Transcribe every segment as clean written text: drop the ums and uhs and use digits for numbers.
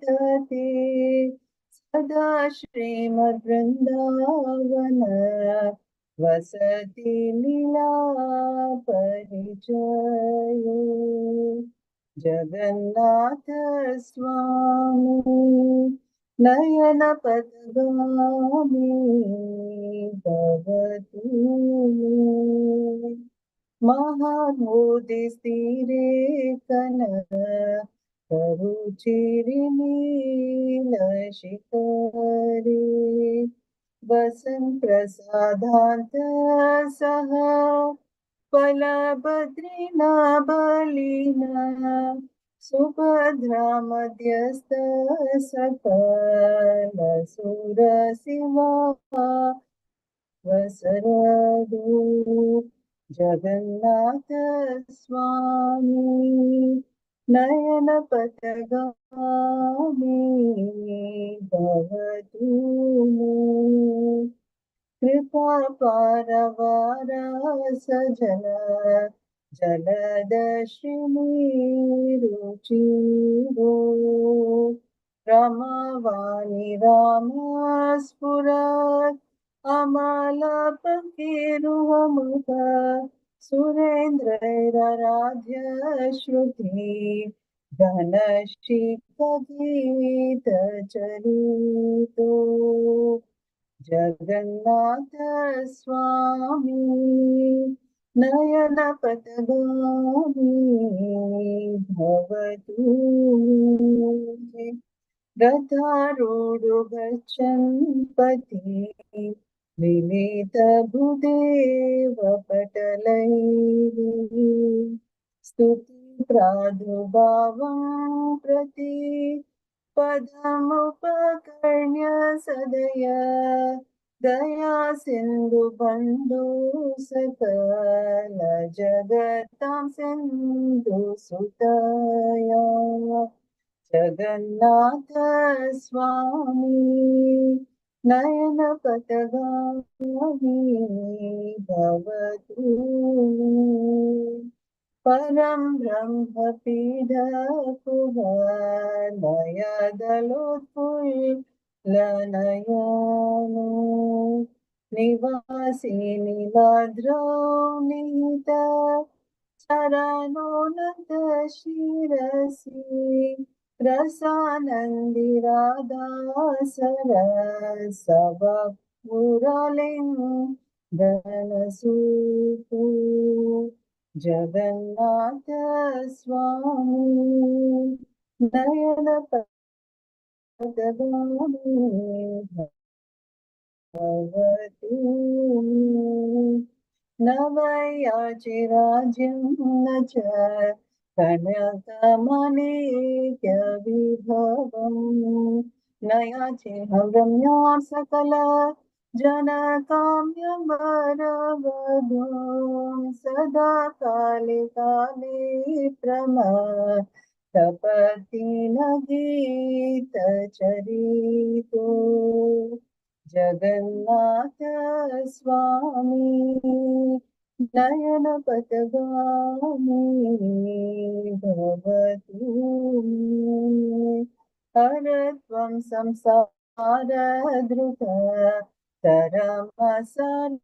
वितते सदा श्रीमद्वृन्दावन वसति लीला परिचयो जगन्नाथ स्वामी नयन पथगामी भवतु मे महामोदिस्थिरे कनक करुचिरिनीलशिखरे वसन् प्रसादान्त सह फलभद्रिना बलिना सुभद्रा मध्यस्थ सकल सुरसिंहा वसरदु जगन्नाथ स्वामी नयन पथगामी भवतु मे कृपा पारवार सजन जलदश्रीरुचिरो रमावाणि राम स्फुरत् अमलपङ्केरुहमुख सुरेन्द्रैराराध्य श्रुति घनशिखगीतचरितो जगन्नाथ स्वामी नयन पथगामी भवतु मे रथारूढो गच्छन् पथि मिलितभूदेव पटलैः स्तुति प्रादुर्भावं प्रति पदमुपकर्ण्य सदय दया सिन्धु बन्धु सकल जगतां सिन्धु सुतया जगन्नाथ स्वामी नयन पथगामी भवतु परं ब्रह्म पीडकुवलयदलोत्फुल्लनयनो निवासी नीलाद्रौ निहित चरणोन्नत शिरसि रसानन्दिराधासरसवपुरलिङ्गनसूतु जगन्नाथ स्वामी नयन पथगामी भवतु न वैयाचिराज्यं न च कनकमनेकविभवम् न याचेऽहं रम्यां सकल जनकाम्यवरवधूं सदा काले काले प्रमथपतिन गीतचरितो जगन्नाथ स्वामी नयन पथगामी भवतु मे हर त्वं संसारधृत तरमसरं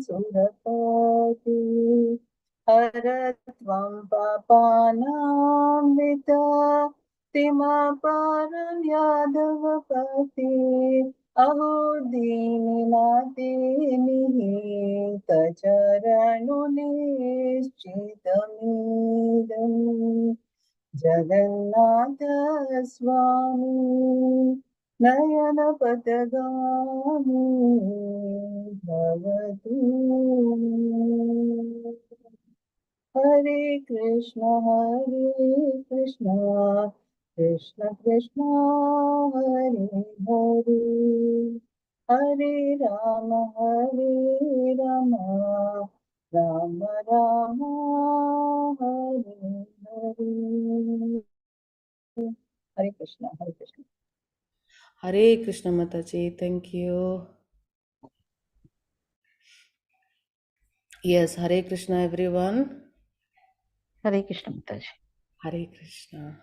सुरपति हर त्वं पापानां विततिमपारं यादवपति अहो दीननाथे निहितचरणुनिश्चितमिदम् जगन्नाथ स्वामी नयन पथगामी भवतु मे हरे कृष्ण कृष्ण कृष्ण हरे हरे हरे राम राम राम हरे हरे हरे कृष्ण हरे Krishna Hare Krishna Mataji, thank you. Yes, Hare Krishna everyone. Hare Krishna Mataji. Hare Krishna.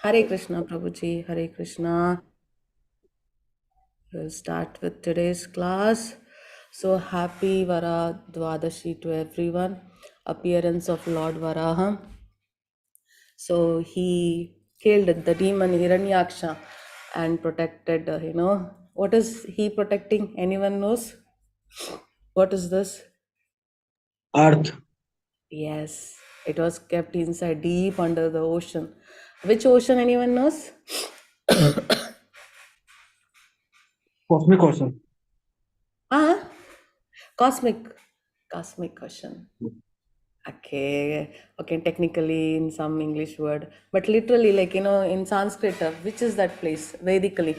Hare Krishna, Prabhuji. Hare Krishna. We'll start with today's class. So happy Vara Dwadashi to everyone. Appearance of Lord Varaha. So he killed the demon Hiranyaksha and protected, what is he protecting? Anyone knows? What is this? Earth. Yes, it was kept inside deep under the ocean. Which ocean? Anyone knows? Cosmic ocean. Ah, cosmic, cosmic ocean. Okay, okay, technically in some English word, but literally, like in Sanskrit, which is that place Vedically?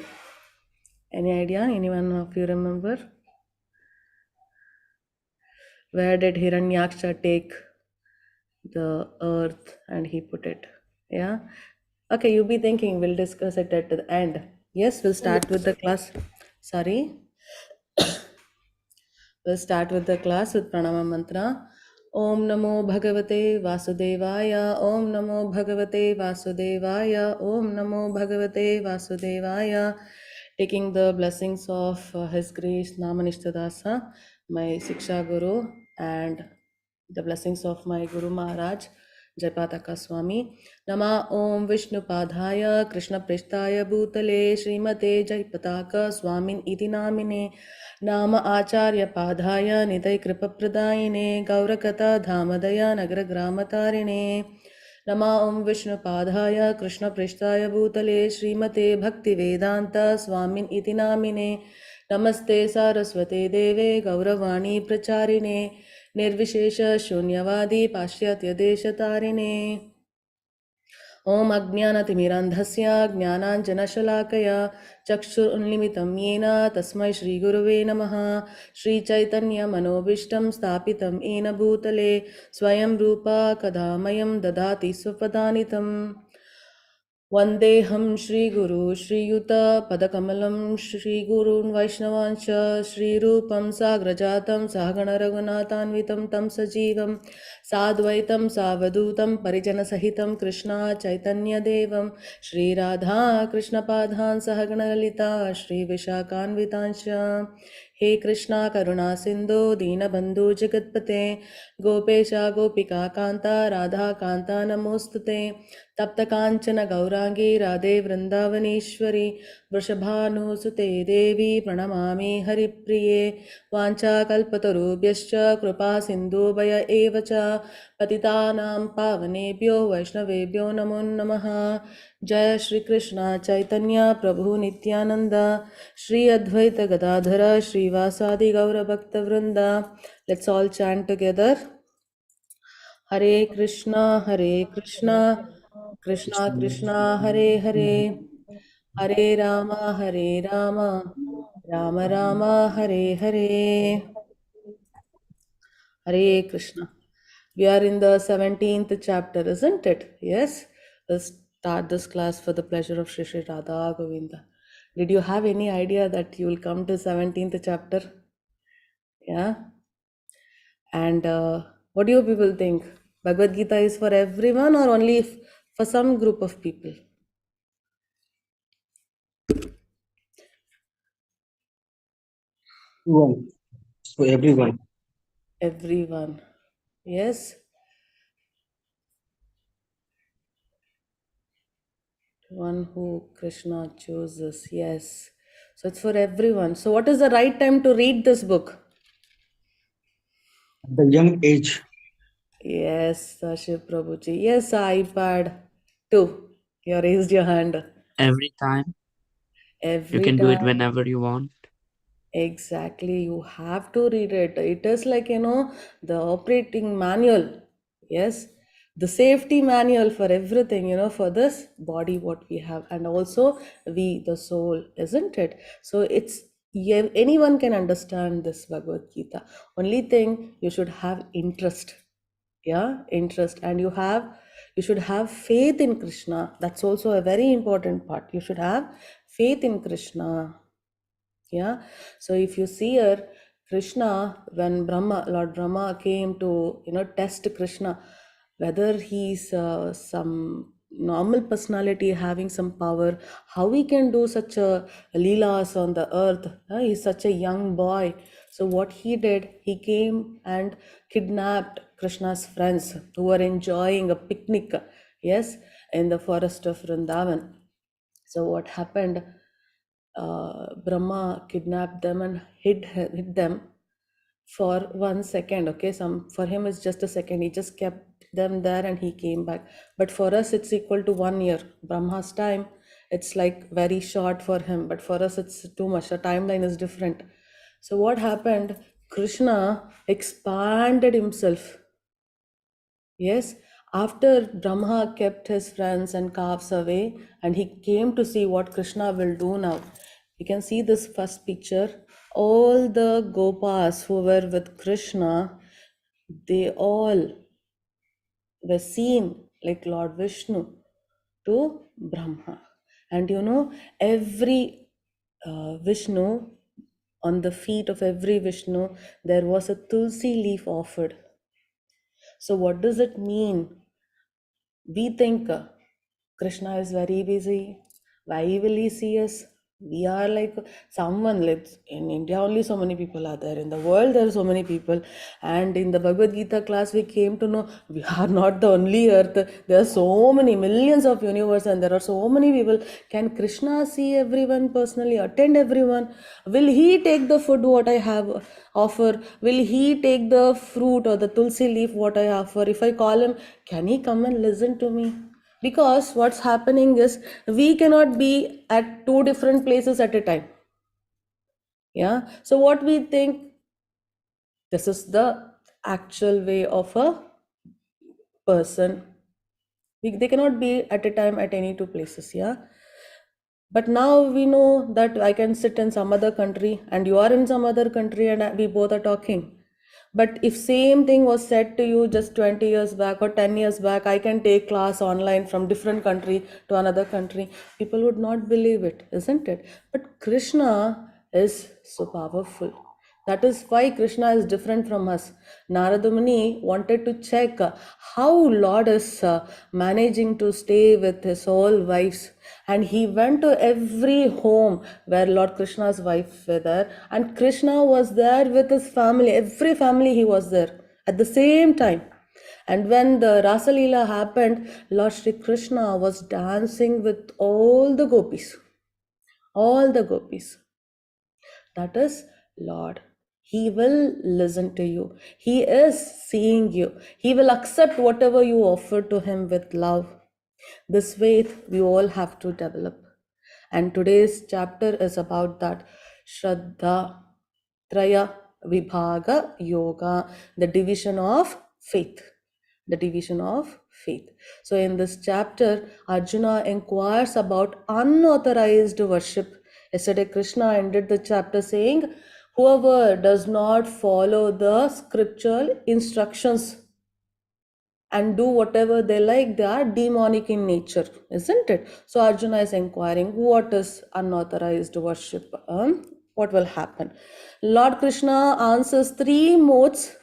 Any idea? Anyone of you remember? Where did Hiranyaksha take the earth and he put it? Yeah. Okay, you be thinking. We'll discuss it at the end. Yes, we'll start with the class. Sorry. We'll start with the class with Pranama Mantra. Om Namo Bhagavate Vasudevaya. Om Namo Bhagavate Vasudevaya. Om Namo Bhagavate Vasudevaya. Taking the blessings of His Grace Namanishtadasa, my Siksha Guru, and the blessings of my Guru Maharaj, Jaipataka Swami. Nama Om Vishnu Padhaya Krishna Prishtaya Bhutale Srimate Jaipataka Swamin Iti Namine Nama Acharya Padhaya Nitai Kripa Pradayine Gaurakata Dhamadaya Nagra Gramatarine Nama Om Vishnu Padhaya Krishna Prishtaya Bhutale Srimate Bhakti Vedanta Swamin Iti Namine Namaste Saraswate Deve Gauravani Pracharine Nirvishesha Shunyavadi Pashyatya Deshatarine ॐ अज्ञानतिमिरान्धस्य ज्ञानाञ्जनशलाकया चक्षुरुन्मिलितं येन तस्मै श्रीगुरुवे नमः श्रीचैतन्यमनोभीष्टं स्थापितं येन भूतले स्वयं रूपा कदा मह्यं ददाति स्वपदानितं वन्देऽहं श्रीगुरु श्रीयुतपदकमलं श्रीगुरून् वैष्णवांश्च श्रीरूपं साग्रजातं सहगणरघुनाथान्वितं तं सजीवं साद्वैतं सावधूतं परिजनसहितं कृष्णा चैतन्यदेवं श्रीराधा कृष्णपादान् सहगणललिता श्रीविशाखान्वितांश्च हे कृष्णा करुणा सिन्धो दीनबन्धु जगत्पते गोपेशा गोपिका कान्ता राधा कान्ता नमोऽस्तुते तप्त काञ्चन गौराङ्गी राधे वृन्दावनेश्वरी वृषभानुसुते देवी प्रणमामि हरिप्रिये वाञ्छाकल्पतरुभ्यश्च कृपा सिन्धुभय एव च पतितानां पावनेभ्यो वैष्णवेभ्यो नमो नमः जय श्री कृष्ण चैतन्य प्रभु नित्यानंद श्री अद्वैत गदाधर श्रीवासादि गौर भक्त वृंदा let's all chant together Hare Krishna Krishna Krishna Hare Hare Hare Ram Ram Ram Hare Hare Hare Krishna. We are in the 17th chapter, isn't it? Yes. Let's start this class for the pleasure of Shri Shri Radha Govinda. Did you have any idea that you will come to 17th chapter? Yeah. And what do you people think? Bhagavad Gita is for everyone or only for some group of people? Everyone. So everyone. Everyone. Yes. One who Krishna chooses. Yes. So it's for everyone. So what is the right time to read this book? At the young age. Yes, Shiv Prabhuji. Yes, iPad too. You raised your hand. Every time. Every You can do it time. whenever you want. Exactly. You have to read it. It is like, the operating manual. Yes. The safety manual for everything, for this body, what we have, and also we, the soul, isn't it? So it's, yeah, anyone can understand this Bhagavad Gita. Only thing, you should have interest. Yeah, interest, and you should have faith in Krishna. That's also a very important part. You should have faith in Krishna. Yeah. So if you see here, Krishna, when Lord Brahma came to test Krishna, whether he's some normal personality having some power, how he can do such a leelas on the earth. He's such a young boy. So what he did, he came and kidnapped Krishna's friends who were enjoying a picnic, yes, in the forest of Vrindavan. So what happened? Brahma kidnapped them and hid them for 1 second. Okay, some for him it's just a second. He just kept them there and he came back. But for us, it's equal to 1 year. Brahma's time, it's like very short for him, but for us, it's too much. The timeline is different. So what happened? Krishna expanded himself. Yes, after Brahma kept his friends and calves away, and he came to see what Krishna will do now. You can see this first picture. All the Gopas who were with Krishna, they all were seen like Lord Vishnu to Brahma. And you know, every Vishnu, on the feet of every Vishnu, there was a tulsi leaf offered. So, what does it mean? We think Krishna is very busy. Why will he see us? We are like someone. Let's in India only so many people are there. In the world there are so many people. And in the Bhagavad Gita class we came to know we are not the only earth. There are so many millions of universe and there are so many people. Can Krishna see everyone personally? Attend everyone? Will he take the food what I have offer? Will he take the fruit or the tulsi leaf what I offer? If I call him, can he come and listen to me? Because what's happening is we cannot be at two different places at a time. Yeah. So what we think, this is the actual way of a person. They cannot be at a time at any two places. Yeah. But now we know that I can sit in some other country and you are in some other country and we both are talking. But if same thing was said to you just 20 years back or 10 years back, I can take class online from different country to another country, people would not believe it, isn't it? But Krishna is so powerful. That is why Krishna is different from us. Narada Muni wanted to check how Lord is managing to stay with his whole wives. And he went to every home where Lord Krishna's wife were there. And Krishna was there with his family. Every family he was there at the same time. And when the Rasa Leela happened, Lord Shri Krishna was dancing with all the gopis. All the gopis. That is Lord. He will listen to you. He is seeing you. He will accept whatever you offer to him with love. This faith we all have to develop. And today's chapter is about that Shraddha, Traya, Vibhaga, Yoga, the division of faith. The division of faith. So in this chapter, Arjuna inquires about unauthorized worship. Yesterday, Krishna ended the chapter saying, whoever does not follow the scriptural instructions and do whatever they like, they are demonic in nature, isn't it? So Arjuna is inquiring, what is unauthorized worship? What will happen? Lord Krishna answers three modes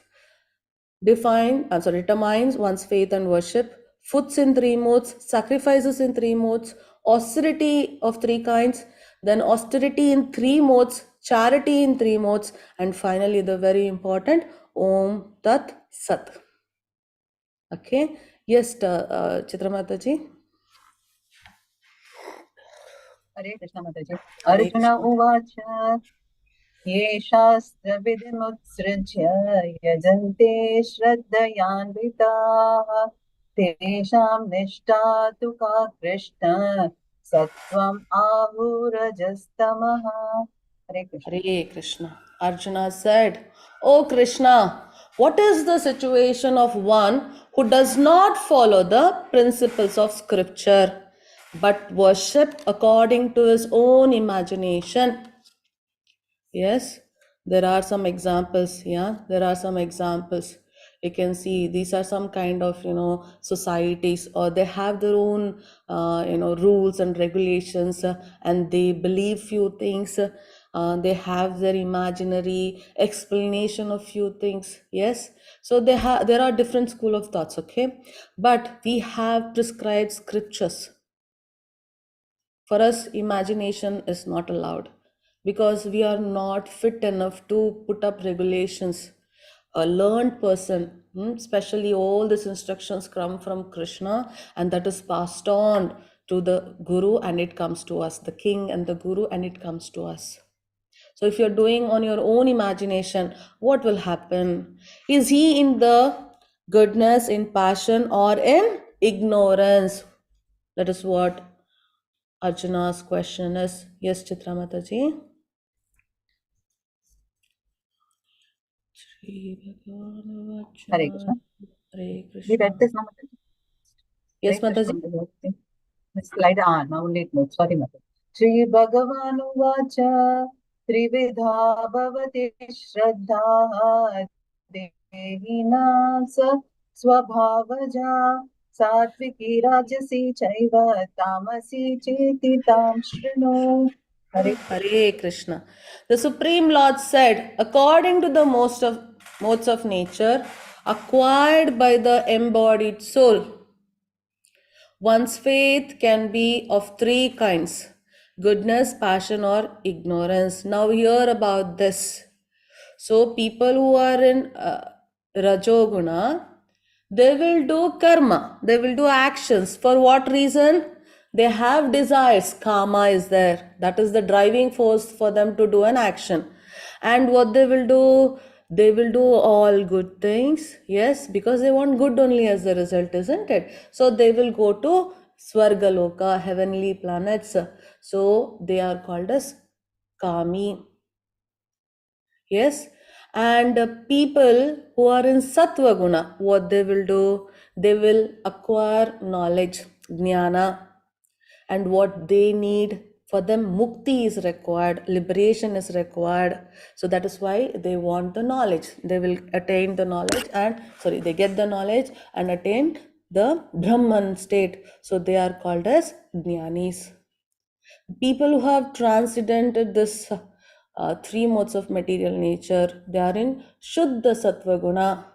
determines one's faith and worship, foods in three modes, sacrifices in three modes, austerity of three kinds, then austerity in three modes, charity in three modes, and finally the very important Om Tat Sat. Okay, yes, Chitramata ji. Hare Krishna Mataji. Hare Arjuna Krishna. Uvacha ये शास्त्रविधिमुत्सृज्य यजन्ते श्रद्धयान्विताः तेषां निष्ठा तु का Krishna सत्त्वम् आहुरजस्तमः. Hare Krishna. Hare Krishna. Arjuna said, O Krishna, what is the situation of one who does not follow the principles of scripture but worship according to his own imagination? Yes, there are some examples. Yeah, there are some examples. You can see these are some kind of societies, or they have their own rules and regulations, and they believe few things. They have their imaginary explanation of few things. Yes, so there are different school of thoughts. Okay, but we have prescribed scriptures. For us, imagination is not allowed because we are not fit enough to put up regulations. A learned person, especially all these instructions come from Krishna, and that is passed on to the Guru, and it comes to us, the king and the Guru, and it comes to us. So if you're doing on your own imagination, what will happen? Is he in the goodness, in passion, or in ignorance? That is what Arjuna's question is. Yes, Chitra Mataji. Shri Bhagavan Hare Vacha. Krishna. Hare We Krishna. read this now, Mataji. Yes, Hare Mataji. Krishna. Slide on, now late note. Sorry, Mataji. Shri Bhagavanu Vacha Trividha Bhavati Shraddha Dehina Sa Swabhavaja Satviki Rajasi Chaiva Tamasi Cheti Tam Shrinu. Hare Hare Krishna. The Supreme Lord said, according to the modes of nature acquired by the embodied soul, one's faith can be of three kinds: goodness, passion, or ignorance. Now, hear about this. So, people who are in Rajoguna, they will do karma, they will do actions. For what reason? They have desires. Karma is there. That is the driving force for them to do an action. And what they will do? They will do all good things. Yes, because they want good only as a result, isn't it? So they will go to Swargaloka, heavenly planets. So they are called as Kami. Yes, and people who are in Sattva Guna, what they will do? They will acquire knowledge, jnana, and what they need. For them, mukti is required, liberation is required. So that is why they want the knowledge. They will attain the knowledge, and they get the knowledge and attain the Brahman state. So they are called as jnanis. People who have transcendented this three modes of material nature, they are in Shuddha Sattva Guna.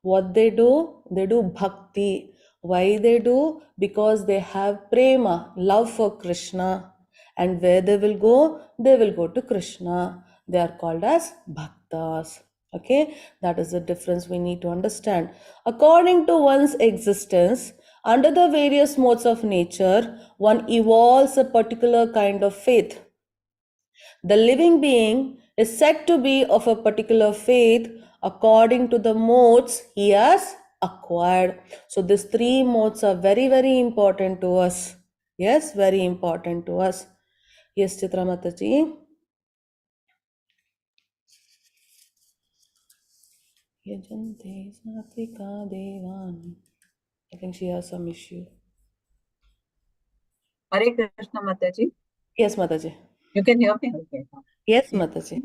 What they do? They do bhakti. Why they do? Because they have prema, love for Krishna. And where they will go? They will go to Krishna. They are called as bhaktas. Okay, that is the difference we need to understand. According to one's existence, under the various modes of nature, one evolves a particular kind of faith. The living being is said to be of a particular faith according to the modes he has acquired. So these three modes are very, very important to us. Yes, very important to us. Yes, Chitra Mataji. Yajante Satvika Devan. I think she has some issue. Hare Krishna, Mataji. Yes, Mataji. You can hear me? Okay. Yes, Mataji.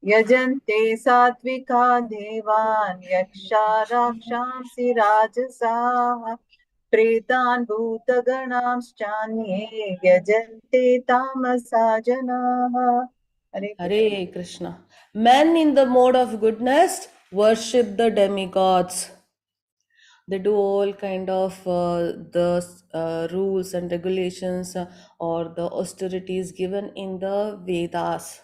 यजन्ते सात्विका देवान् यक्षा राक्षांसि राजसाः प्रेतान् भूतगणांश्चान्ये यजन्ते तामसा जनाः. हरे Hare Krishna. Men in the mode of goodness worship the demigods. They do all kind of the rules and regulations or the austerities given in the Vedas.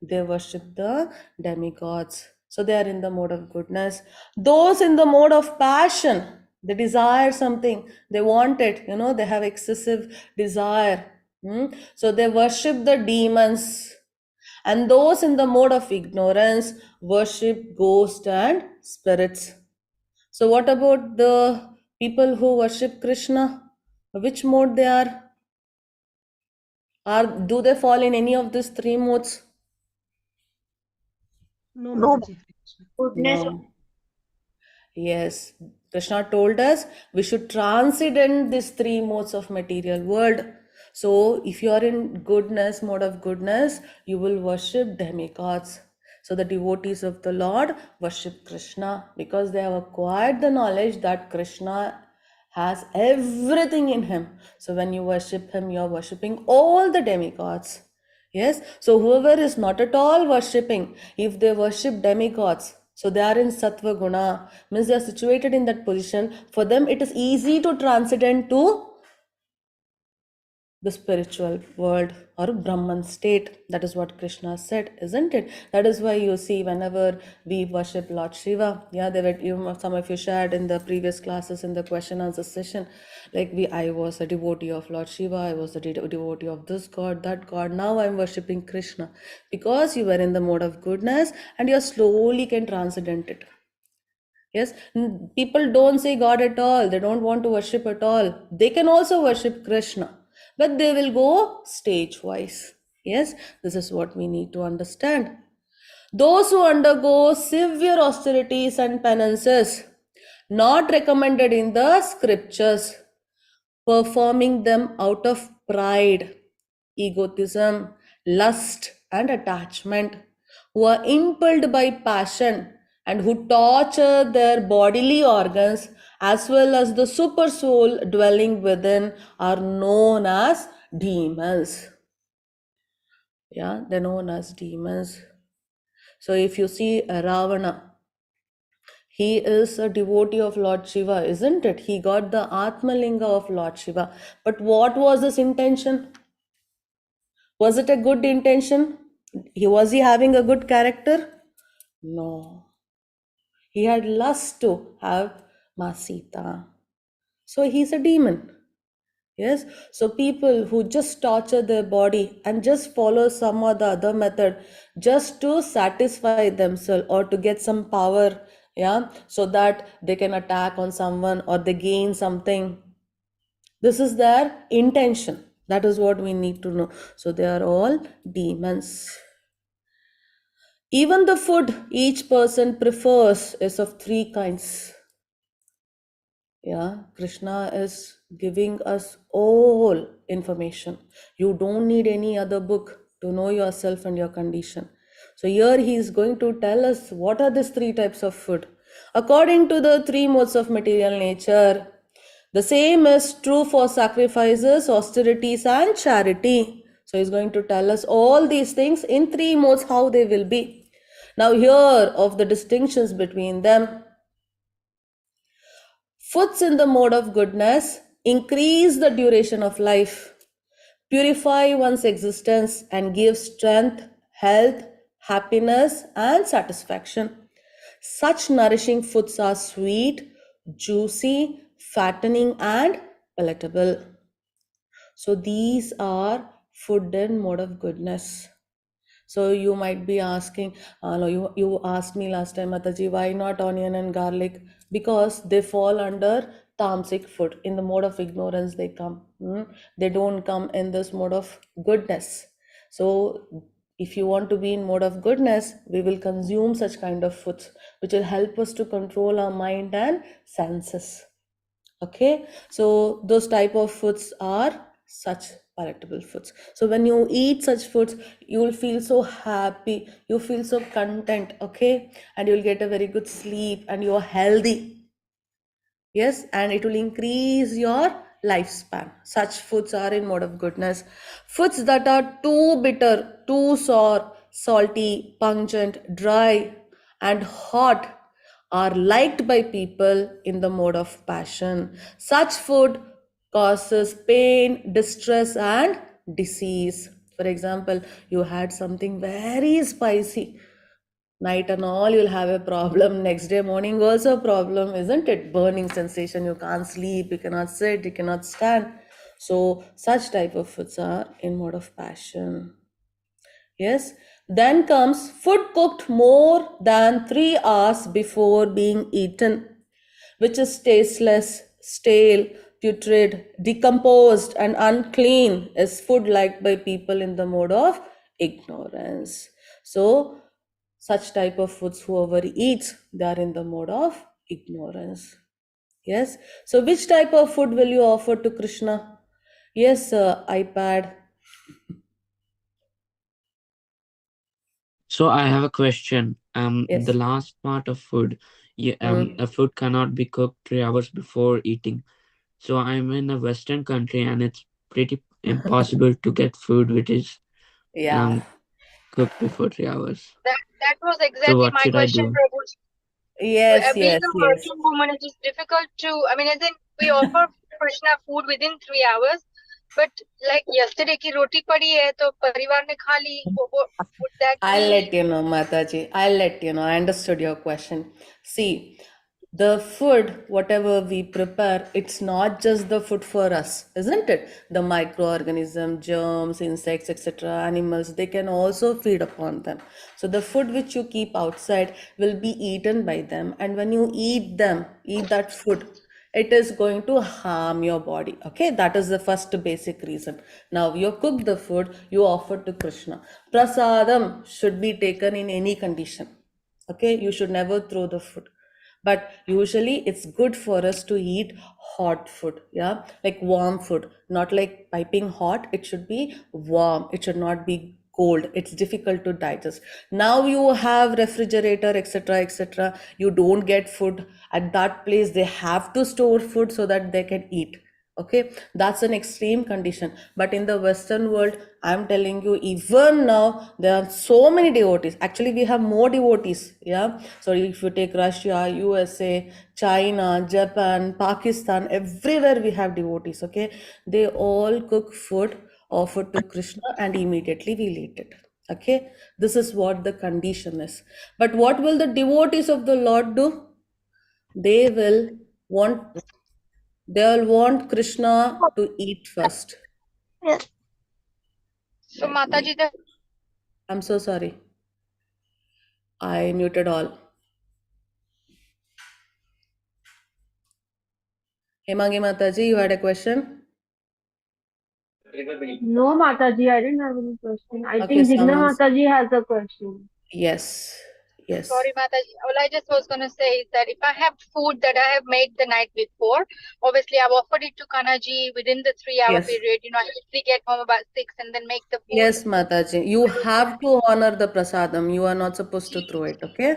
They worship the demigods. So they are in the mode of goodness. Those in the mode of passion, they desire something, they want it, they have excessive desire. So they worship the demons. And those in the mode of ignorance worship ghosts and spirits. So what about the people who worship Krishna? Which mode they are? Do they fall in any of these three modes? No, Mataji. Goodness. No. Yes, Krishna told us we should transcend these three modes of material world. So if you are in goodness, mode of goodness, you will worship demigods. So the devotees of the Lord worship Krishna because they have acquired the knowledge that Krishna has everything in him. So when you worship him, you are worshipping all the demigods. Yes, so whoever is not at all worshipping, if they worship demigods, so they are in sattva guna, means they are situated in that position. For them, it is easy to transcend to the spiritual world or Brahman state. That is what Krishna said, isn't it? That is why you see whenever we worship Lord Shiva, yeah, they were, some of you shared in the previous classes in the question answer session, like I was a devotee of Lord Shiva, I was a devotee of this god, that god. Now I'm worshipping Krishna because you were in the mode of goodness and you slowly can transcend it. Yes, people don't say God at all. They don't want to worship at all. They can also worship Krishna, but they will go stage wise. Yes, this is what we need to understand. Those who undergo severe austerities and penances, not recommended in the scriptures, performing them out of pride, egotism, lust, and attachment, who are impelled by passion and who torture their bodily organs as well as the super soul dwelling within, are known as demons. Yeah, they're known as demons. So if you see Ravana, he is a devotee of Lord Shiva, isn't it? He got the Atmalinga of Lord Shiva. But what was his intention? Was it a good intention? Was he having a good character? No. He had lust to have Masita. So he's a demon. Yes. So people who just torture their body and just follow some or the other method just to satisfy themselves or to get some power, yeah, so that they can attack on someone or they gain something. This is their intention. That is what we need to know. So they are all demons. Even the food each person prefers is of three kinds. Yeah, Krishna is giving us all information. You don't need any other book to know yourself and your condition. So here he is going to tell us what are these three types of food. According to the three modes of material nature, the same is true for sacrifices, austerities, and charity. So he's going to tell us all these things in three modes, how they will be. Now here of the distinctions between them. Foods in the mode of goodness increase the duration of life, purify one's existence, and give strength, health, happiness, and satisfaction. Such nourishing foods are sweet, juicy, fattening, and palatable. So these are food in mode of goodness. So you might be asking, no, you asked me last time, Mataji, why not onion and garlic? Because they fall under tamasic food. In the mode of ignorance, they come. They don't come in this mode of goodness. So if you want to be in mode of goodness, we will consume such kind of foods, which will help us to control our mind and senses. Okay, so those type of foods are such palatable foods. So when you eat such foods, you will feel so happy, you feel so content, okay, and you'll get a very good sleep and you're healthy. Yes, and it will increase your lifespan. Such foods are in mode of goodness. Foods that are too bitter, too sour, salty, pungent, dry, and hot are liked by people in the mode of passion. Such food causes pain, distress, and disease. For example, you had something very spicy night and all, you'll have a problem. Next day morning also a problem, isn't it? Burning sensation, you can't sleep, you cannot sit, you cannot stand. So such type of foods are in mode of passion. Yes, then comes food cooked more than 3 hours before being eaten, which is tasteless, stale, putrid, decomposed, and unclean, is food liked by people in the mode of ignorance. So such type of foods whoever eats, they are in the mode of ignorance. Yes, so which type of food will you offer to Krishna? Yes, iPad. So I have a question. The Yes. last part of food, Mm. a food cannot be cooked 3 hours before eating. So I'm in a Western country and it's pretty impossible to get food which is Yeah. and cook before 3 hours. That was So exactly what my should I question, do? Prabhu. Yes, Being yes, a yes. working woman, it is difficult to, I mean, as in, we offer Krishna food within 3 hours, but like yesterday ki roti padi hai, to parivar ne kha li, would that I'll be? let you know, Mataji. I'll let you know. I understood your question. See, the food, whatever we prepare, it's not just the food for us, isn't it? The microorganism, germs, insects, etc., animals, they can also feed upon them. So the food which you keep outside will be eaten by them. And when you eat them, eat that food, it is going to harm your body. Okay, that is the first basic reason. Now you cook the food, you offer to Krishna. Prasadam should be taken in any condition. Okay, you should never throw the food, but usually it's good for us to eat hot food, yeah, like warm food, not like piping hot. It should be warm, it should not be cold. It's difficult to digest. Now you have refrigerator, etc., etc., you don't get food at that place. They have to store food so that they can eat. Okay, that's an extreme condition. But in the Western world, I'm telling you, even now there are so many devotees. Actually, we have more devotees. Yeah, so if you take Russia, USA, China, Japan, Pakistan, everywhere we have devotees. Okay, they all cook food, offer to Krishna, and immediately we'll eat it. Okay, this is what the condition is. But what will the devotees of the Lord do? They will want they'll want Krishna to eat first. Yes. So Let me. Mataji, the I'm so sorry. I muted all. Hemangi Mataji, you had a question? No, Mataji, I didn't have any question. I Okay, think Jigna someone's. Mataji has a question. Yes. Yes. sorry Mataji, all I just was going to say is that if I have food that I have made the night before, obviously I've offered it to Kanaji within the 3 hour Yes. period. I usually get home about 6 and then make the food. Yes, Mataji. You have to honor the prasadam. You are not supposed to throw it, okay?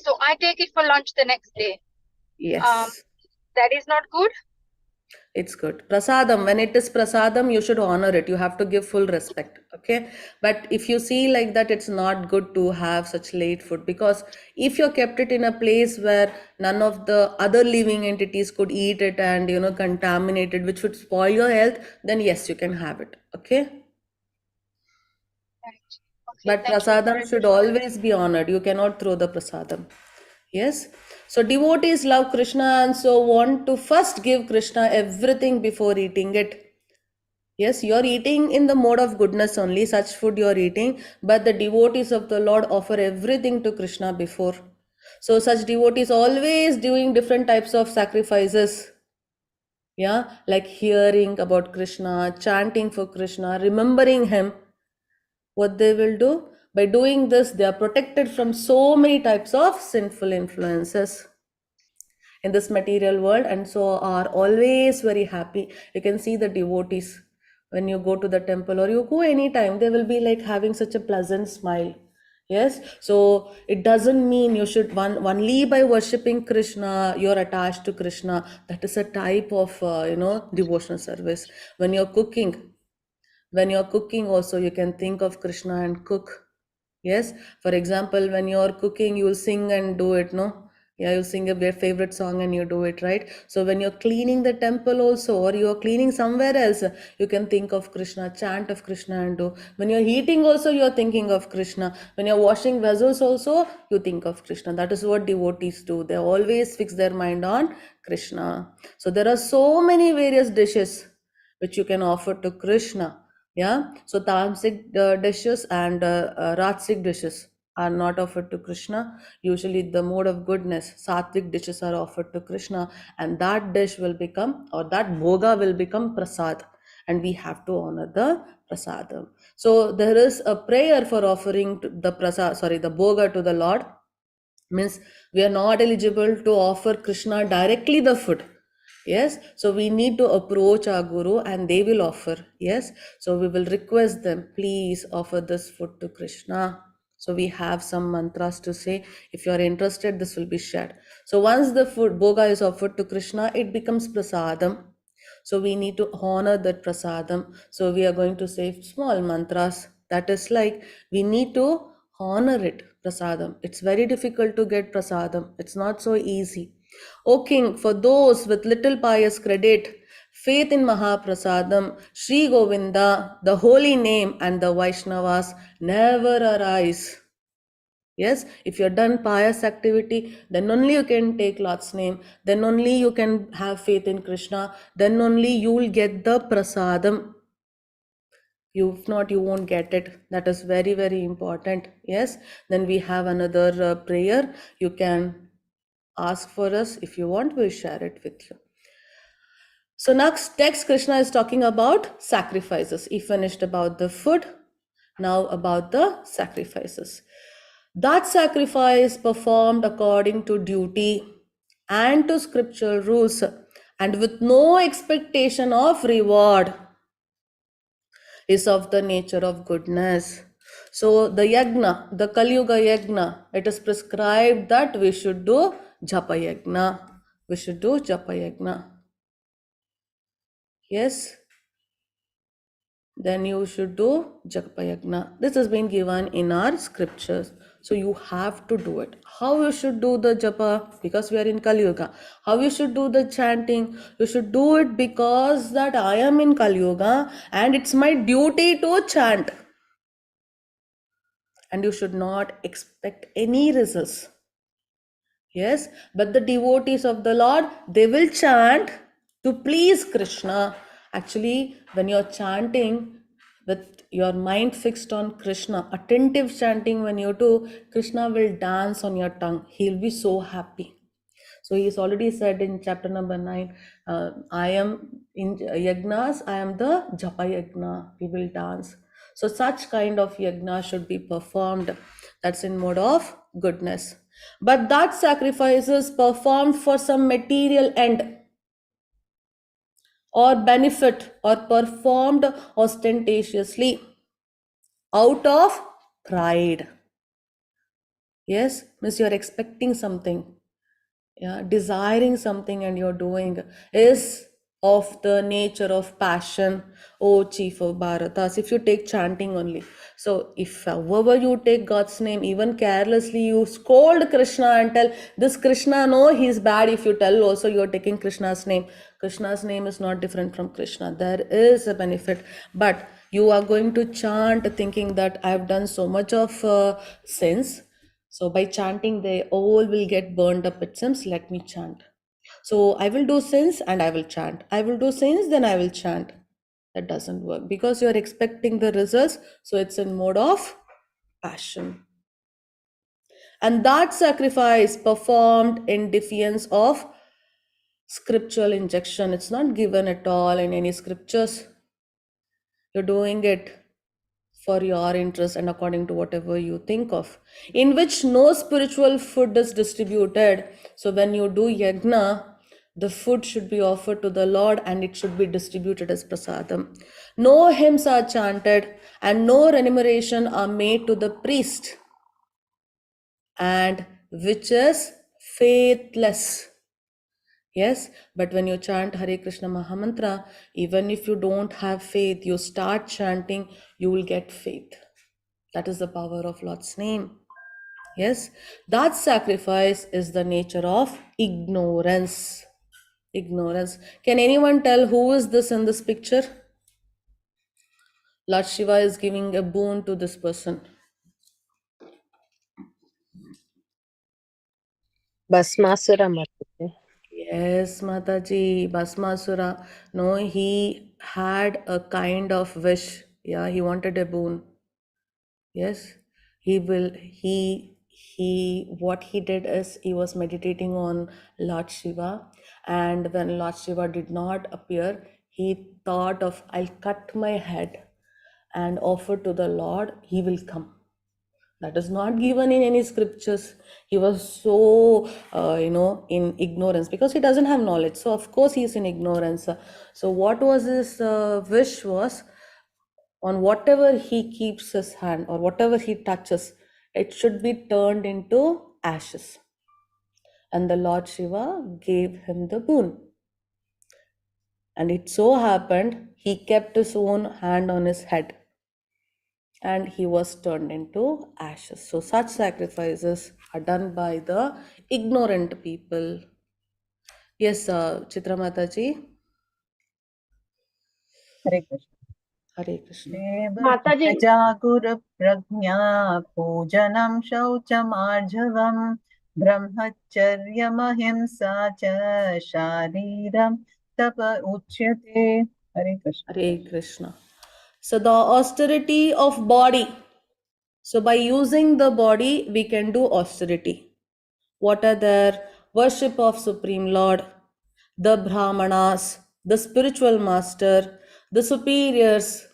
So I take it for lunch the next day. Yes. That is not good. It's good. Prasadam, when it is prasadam, you should honor it. You have to give full respect. Okay. But if you see like that, it's not good to have such late food, because if you kept it in a place where none of the other living entities could eat it and, contaminate it, which would spoil your health, then yes, you can have it. Okay. Right. Okay, But thank you. prasadam should always be honored. You cannot throw the prasadam. Yes. So devotees love Krishna and so want to first give Krishna everything before eating it. Yes, you're eating in the mode of goodness only, such food you're eating, but the devotees of the Lord offer everything to Krishna before. So such devotees always doing different types of sacrifices. Yeah, like hearing about Krishna, chanting for Krishna, remembering him. What they will do? By doing this, they are protected from so many types of sinful influences in this material world, and so are always very happy. You can see the devotees when you go to the temple or you go anytime, they will be like having such a pleasant smile. Yes, so it doesn't mean you should only by worshipping Krishna you're attached to Krishna. That is a type of devotional service. When you're cooking also, you can think of Krishna and cook. Yes, for example, when you're cooking, you'll sing and do it, no? Yeah, you sing your favorite song and you do it, right? So when you're cleaning the temple also, or you're cleaning somewhere else, you can think of Krishna, chant of Krishna and do. When you're eating also, you're thinking of Krishna. When you're washing vessels also, you think of Krishna. That is what devotees do. They always fix their mind on Krishna. So there are so many various dishes which you can offer to Krishna. Yeah, so tamasic dishes and rajasic dishes are not offered to Krishna. Usually, the mode of goodness, sattvic dishes are offered to Krishna, and that dish will become, or that bhoga will become prasad, and we have to honor the prasadam. So there is a prayer for offering the prasad, the bhoga to the Lord. Means we are not eligible to offer Krishna directly the food. Yes, so we need to approach our guru and they will offer. Yes, so we will request them, please offer this food to Krishna. So we have some mantras to say. If you are interested, this will be shared. So once the food bhoga is offered to Krishna, it becomes prasadam. So we need to honor that prasadam. So we are going to say small mantras. That is like we need to honor it, prasadam. It's very difficult to get prasadam. It's not so easy. O King, for those with little pious credit, faith in Mahaprasadam, Sri Govinda, the holy name, and the Vaishnavas never arise. Yes, if you're done pious activity, then only you can take Lord's name, then only you can have faith in Krishna, then only you will get the prasadam. If not, you won't get it. That is very, very important. Yes, then we have another prayer. You can ask for us if you want, we'll share it with you. So next Krishna is talking about sacrifices. He finished about the food, now about the sacrifices. That sacrifice performed according to duty and to scriptural rules and with no expectation of reward is of the nature of goodness. So the yagna, the Kali Yuga yagna, it is prescribed that we should do japa yagna. We should do japa yagna. Yes. Then you should do japa yagna. This has been given in our scriptures. So you have to do it. How you should do the japa? Because we are in Kali Yuga. How you should do the chanting? You should do it because that I am in Kali Yuga and it's my duty to chant. And you should not expect any results. Yes, but the devotees of the Lord, they will chant to please Krishna. Actually, when you're chanting with your mind fixed on Krishna, attentive chanting when you do, Krishna will dance on your tongue. He'll be so happy. So he's already said in chapter number 9, I am in yagnas, I am the japa yagna. We will dance. So such kind of yagna should be performed. That's in mode of goodness. But that sacrifice is performed for some material end or benefit or performed ostentatiously out of pride. Yes, means you're expecting something. Yeah, desiring something and you're doing is of the nature of passion. O chief of Bharatas, if you take chanting only, so if however you take God's name, even carelessly you scold Krishna and tell this Krishna, no, he's bad. If you tell also you're taking Krishna's name, Krishna's name is not different from Krishna. There is a benefit, but you are going to chant thinking that I have done so much of sins. So by chanting, they all will get burned up. It seems, let me chant. So I will do sins and I will chant. I will do sins, then I will chant. That doesn't work because you're expecting the results. So it's in mode of passion. And that sacrifice performed in defiance of scriptural injection. It's not given at all in any scriptures. You're doing it for your interest and according to whatever you think of, in which no spiritual food is distributed. So when you do yagna, the food should be offered to the Lord and it should be distributed as prasadam. No hymns are chanted and no remuneration are made to the priest, and which is faithless. Yes, but when you chant Hare Krishna Mahamantra, even if you don't have faith, you start chanting, you will get faith. That is the power of Lord's name. Yes, that sacrifice is the nature of ignorance. Ignorance. Can anyone tell who is this in this picture? Lord Shiva is giving a boon to this person. Basmasura Mataji. Yes, Mataji, Bhasmasura. No, he had a kind of wish. Yeah, he wanted a boon. Yes, what he did is he was meditating on Lord Shiva, and when Lord Shiva did not appear, he thought of, I'll cut my head and offer to the Lord, he will come. That is not given in any scriptures. He was so, in ignorance because he doesn't have knowledge. So of course he is in ignorance. So what was his wish was, on whatever he keeps his hand or whatever he touches, it should be turned into ashes. And the Lord Shiva gave him the boon. And it so happened, he kept his own hand on his head. and he was turned into ashes. So such sacrifices are done by the ignorant people. Yes, Chitra Mataji. Hare Krishna. Hare Krishna. Mataji, देवजागुरप्रज्ञा पूजनं शौचमार्जवम् ब्रह्मचर्यमहिंसा च शारीरं तप उच्यते. हरे Krishna. Hare Krishna. So the austerity of body. So by using the body, we can do austerity. What are their worship of Supreme Lord, the Brahmanas, the spiritual master, the superiors,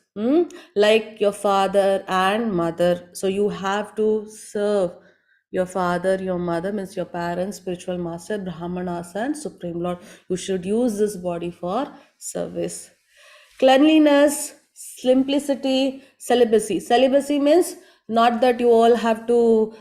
like your father and mother. So you have to serve your father, your mother, means your parents, spiritual master, Brahmanas, and Supreme Lord. You should use this body for service. Cleanliness, simplicity, celibacy. Celibacy means not that you all have to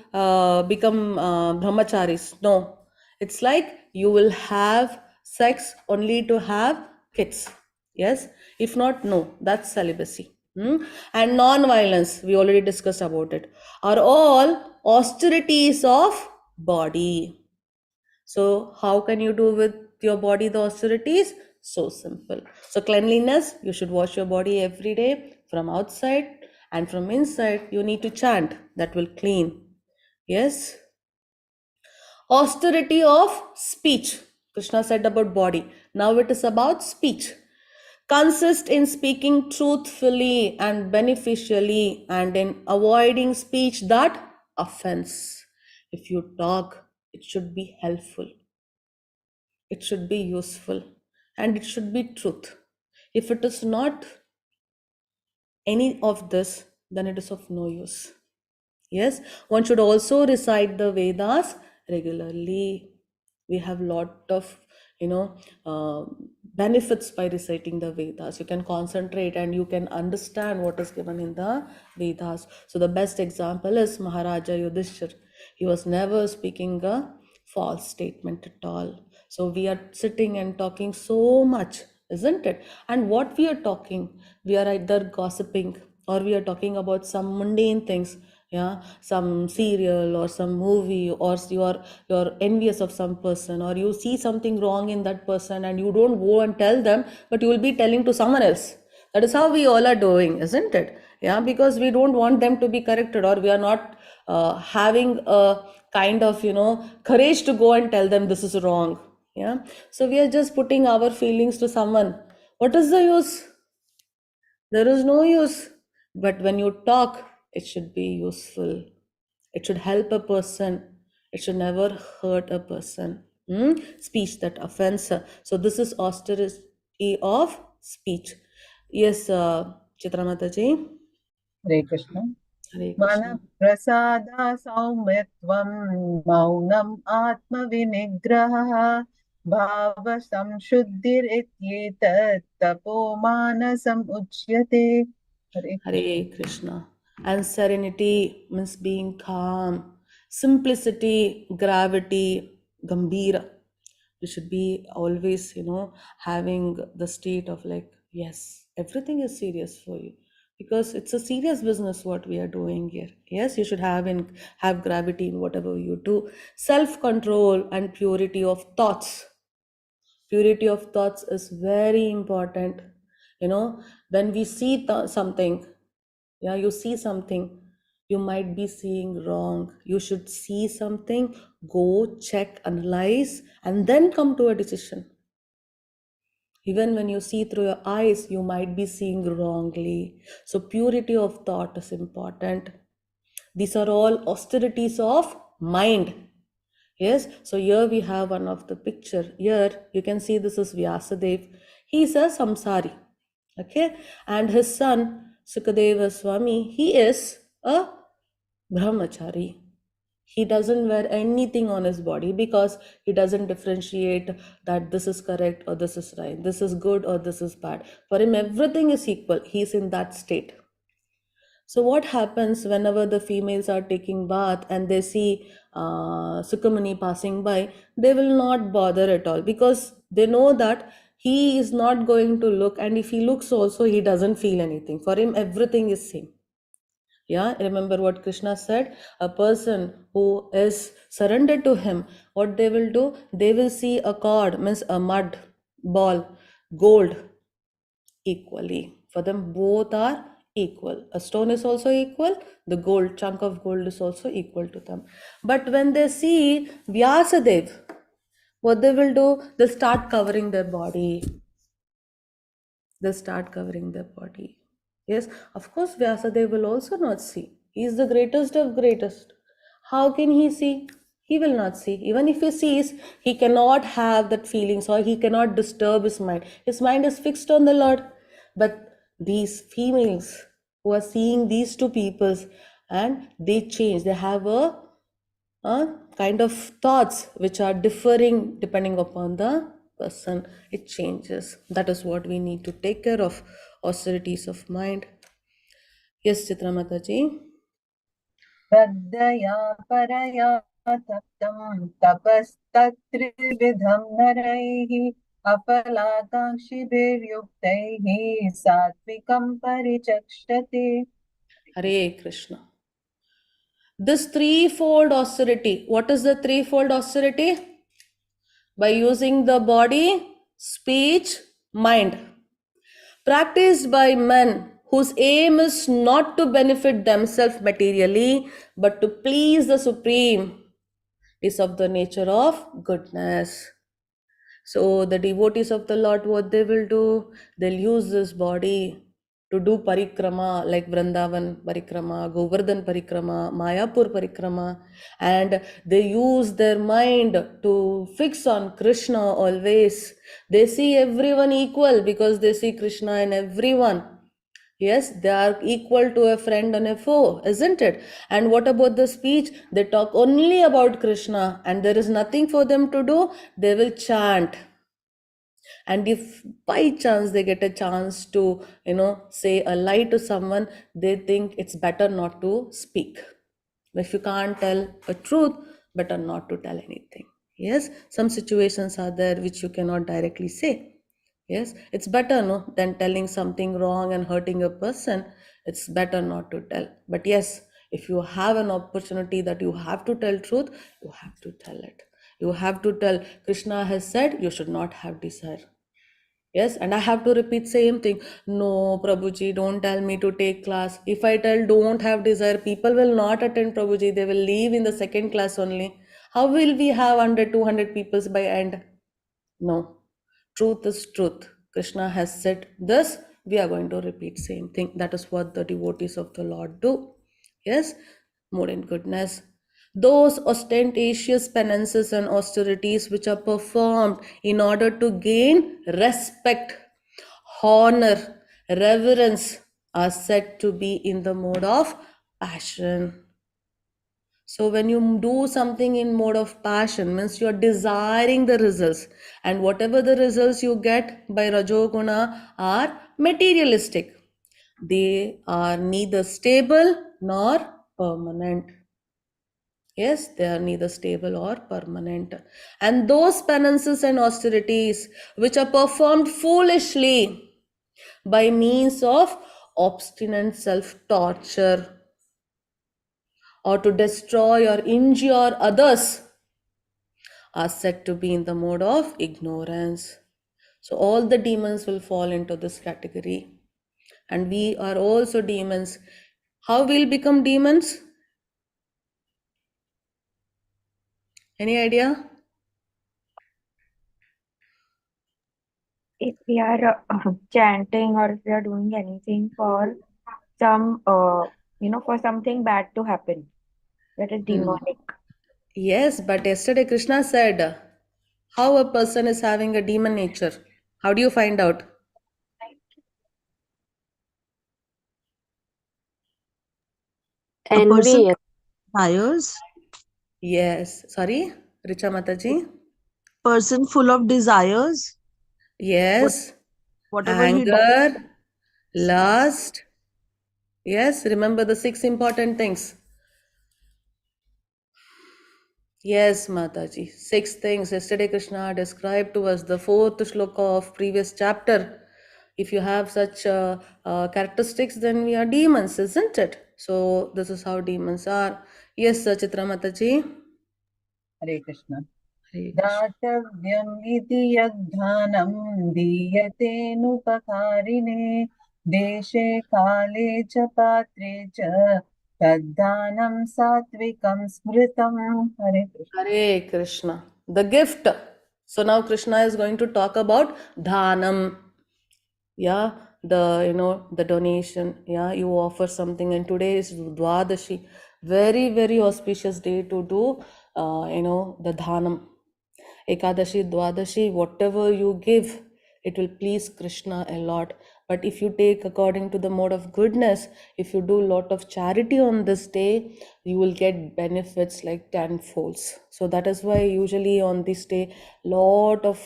become brahmacharis. No, it's like you will have sex only to have kids. Yes, if not, no, that's celibacy. And non-violence, we already discussed about it, are all austerities of body. So how can you do with your body the austerities? So simple. So cleanliness, you should wash your body every day from outside, and from inside you need to chant, that will clean. Yes. Austerity of speech. Krishna said about body. Now it is about speech. Consist in speaking truthfully and beneficially, and in avoiding speech that offends. If you talk, it should be helpful. It should be useful, and it should be truth. If it is not any of this, then it is of no use. Yes, one should also recite the Vedas regularly. We have lot of benefits by reciting the Vedas. You can concentrate and you can understand what is given in the Vedas. So the best example is Maharaja Yudhishthir. He was never speaking a false statement at all. So we are sitting and talking so much, isn't it? And what we are talking, we are either gossiping or we are talking about some mundane things. Yeah, some serial or some movie, or you're envious of some person, or you see something wrong in that person and you don't go and tell them, but you will be telling to someone else. That is how we all are doing, isn't it? Yeah, because we don't want them to be corrected, or we are not having a kind of courage to go and tell them this is wrong. Yeah, so we are just putting our feelings to someone. What is the use? There is no use. But when you talk, it should be useful. It should help a person. It should never hurt a person. Speech that offends. So this is austerity of speech. Yes, Chitramataji. Hare Krishna. Hare मन Krishna. प्रसादा सौम्यत्वं मौनम् आत्मविनिग्रहः भाव संशुद्धिरित्येतत् तपो मानसम् उच्यते. हरे Krishna. Hare Krishna. And serenity means being calm. Simplicity, gravity, gambira. You should be always, having the state of like, yes, everything is serious for you. Because it's a serious business what we are doing here. Yes, you should have gravity in whatever you do. Self-control and purity of thoughts. Purity of thoughts is very important. When we see something, yeah, you see something, you might be seeing wrong. You should see something, go check, analyze, and then come to a decision. Even when you see through your eyes, you might be seeing wrongly. So purity of thought is important. These are all austerities of mind. Yes, so here we have one of the picture. Here you can see this is Vyasadev. He is a samsari. Okay, and his son Sukadeva Swami, he is a brahmachari. He doesn't wear anything on his body because he doesn't differentiate that this is correct or this is right, this is good or this is bad. For him, everything is equal. He is in that state. So what happens whenever the females are taking bath and they see Sukamani passing by, they will not bother at all because they know that he is not going to look, and if he looks also, he doesn't feel anything. For him, everything is same. Yeah, remember what Krishna said? A person who is surrendered to him, what they will do? They will see a cord, means a mud ball, gold equally. For them, both are equal. A stone is also equal, the gold, chunk of gold is also equal to them. But when they see Vyasadev, what they will do? They'll start covering their body. They'll start covering their body. Yes, of course, Vyasadeva will also not see. He is the greatest of greatest. How can he see? He will not see. Even if he sees, he cannot have that feelings or he cannot disturb his mind. His mind is fixed on the Lord. But these females who are seeing these two peoples and they change, they have a kind of thoughts which are differing depending upon the person. It changes. That is what we need to take care of. Austerities of mind. Yes, Chitramata ji. श्रद्धया परया तप्तं तपस्तत्त्रिविधं नरैः अफलाकाङ्क्षिभिर्युक्तैः सात्विकं परिचक्षते. Hare Krishna. This threefold austerity. What is the threefold austerity? By using the body, speech, mind. Practiced by men whose aim is not to benefit themselves materially, but to please the Supreme, is of the nature of goodness. So the devotees of the Lord, what they will do? They'll use this body to do parikrama like Vrindavan parikrama, Govardhan parikrama, Mayapur parikrama, and they use their mind to fix on Krishna always. They see everyone equal because they see Krishna in everyone. Yes, they are equal to a friend and a foe, isn't it? And what about the speech? They talk only about Krishna and there is nothing for them to do. They will chant. And if by chance they get a chance to, say a lie to someone, they think it's better not to speak. If you can't tell a truth, better not to tell anything. Yes, some situations are there which you cannot directly say. Yes, it's better no than telling something wrong and hurting a person. It's better not to tell. But yes, if you have an opportunity that you have to tell truth, you have to tell it. You have to tell. Krishna has said you should not have desire. Yes, and I have to repeat same thing. No, Prabhuji, don't tell me to take class. If I tell don't have desire, people will not attend Prabhuji. They will leave in the second class only. How will we have 100, 200 people by end? No. Truth is truth. Krishna has said this. We are going to repeat same thing. That is what the devotees of the Lord do. Yes, more in goodness. Those ostentatious penances and austerities which are performed in order to gain respect, honor, reverence are said to be in the mode of passion. So when you do something in mode of passion, means you are desiring the results, and whatever the results you get by Rajoguna are materialistic. They are neither stable nor permanent. Yes, they are neither stable or permanent. And those penances and austerities which are performed foolishly by means of obstinate self-torture or to destroy or injure others are said to be in the mode of ignorance. So all the demons will fall into this category. And we are also demons. How we'll become demons? Any idea? If we are chanting or if we are doing anything for some, for something bad to happen, that is demonic. Yes, but yesterday Krishna said how a person is having a demon nature. How do you find out? A person Envy. desires, Yes. Sorry, Richa Mataji. person full of desires, what, Yes. whatever he does. Anger, lust. Yes, remember the 6 important things. Yes, Mataji. 6 things. Yesterday Krishna described to us the 4th shloka of previous chapter. If you have such characteristics, then we are demons, isn't it? So this is how demons are. Yes, Chitra Mataji. Hare Krishna. Hare Krishna. दातव्यम् इति यद्धानं दीयते नुपकारिणे देशे काले च पात्रे च तद्दानं सात्विकं स्मृतम्. Hare Krishna. Hare Krishna. The gift. So now Krishna is going to talk about dhanam. Yeah, the donation. Yeah, you offer something, and today is Dwadashi. Very, very auspicious day to do, the dhanam. Ekadashi, Dwadashi, whatever you give, it will please Krishna a lot. But if you take according to the mode of goodness, if you do a lot of charity on this day, you will get benefits like tenfolds. So that is why usually on this day, lot of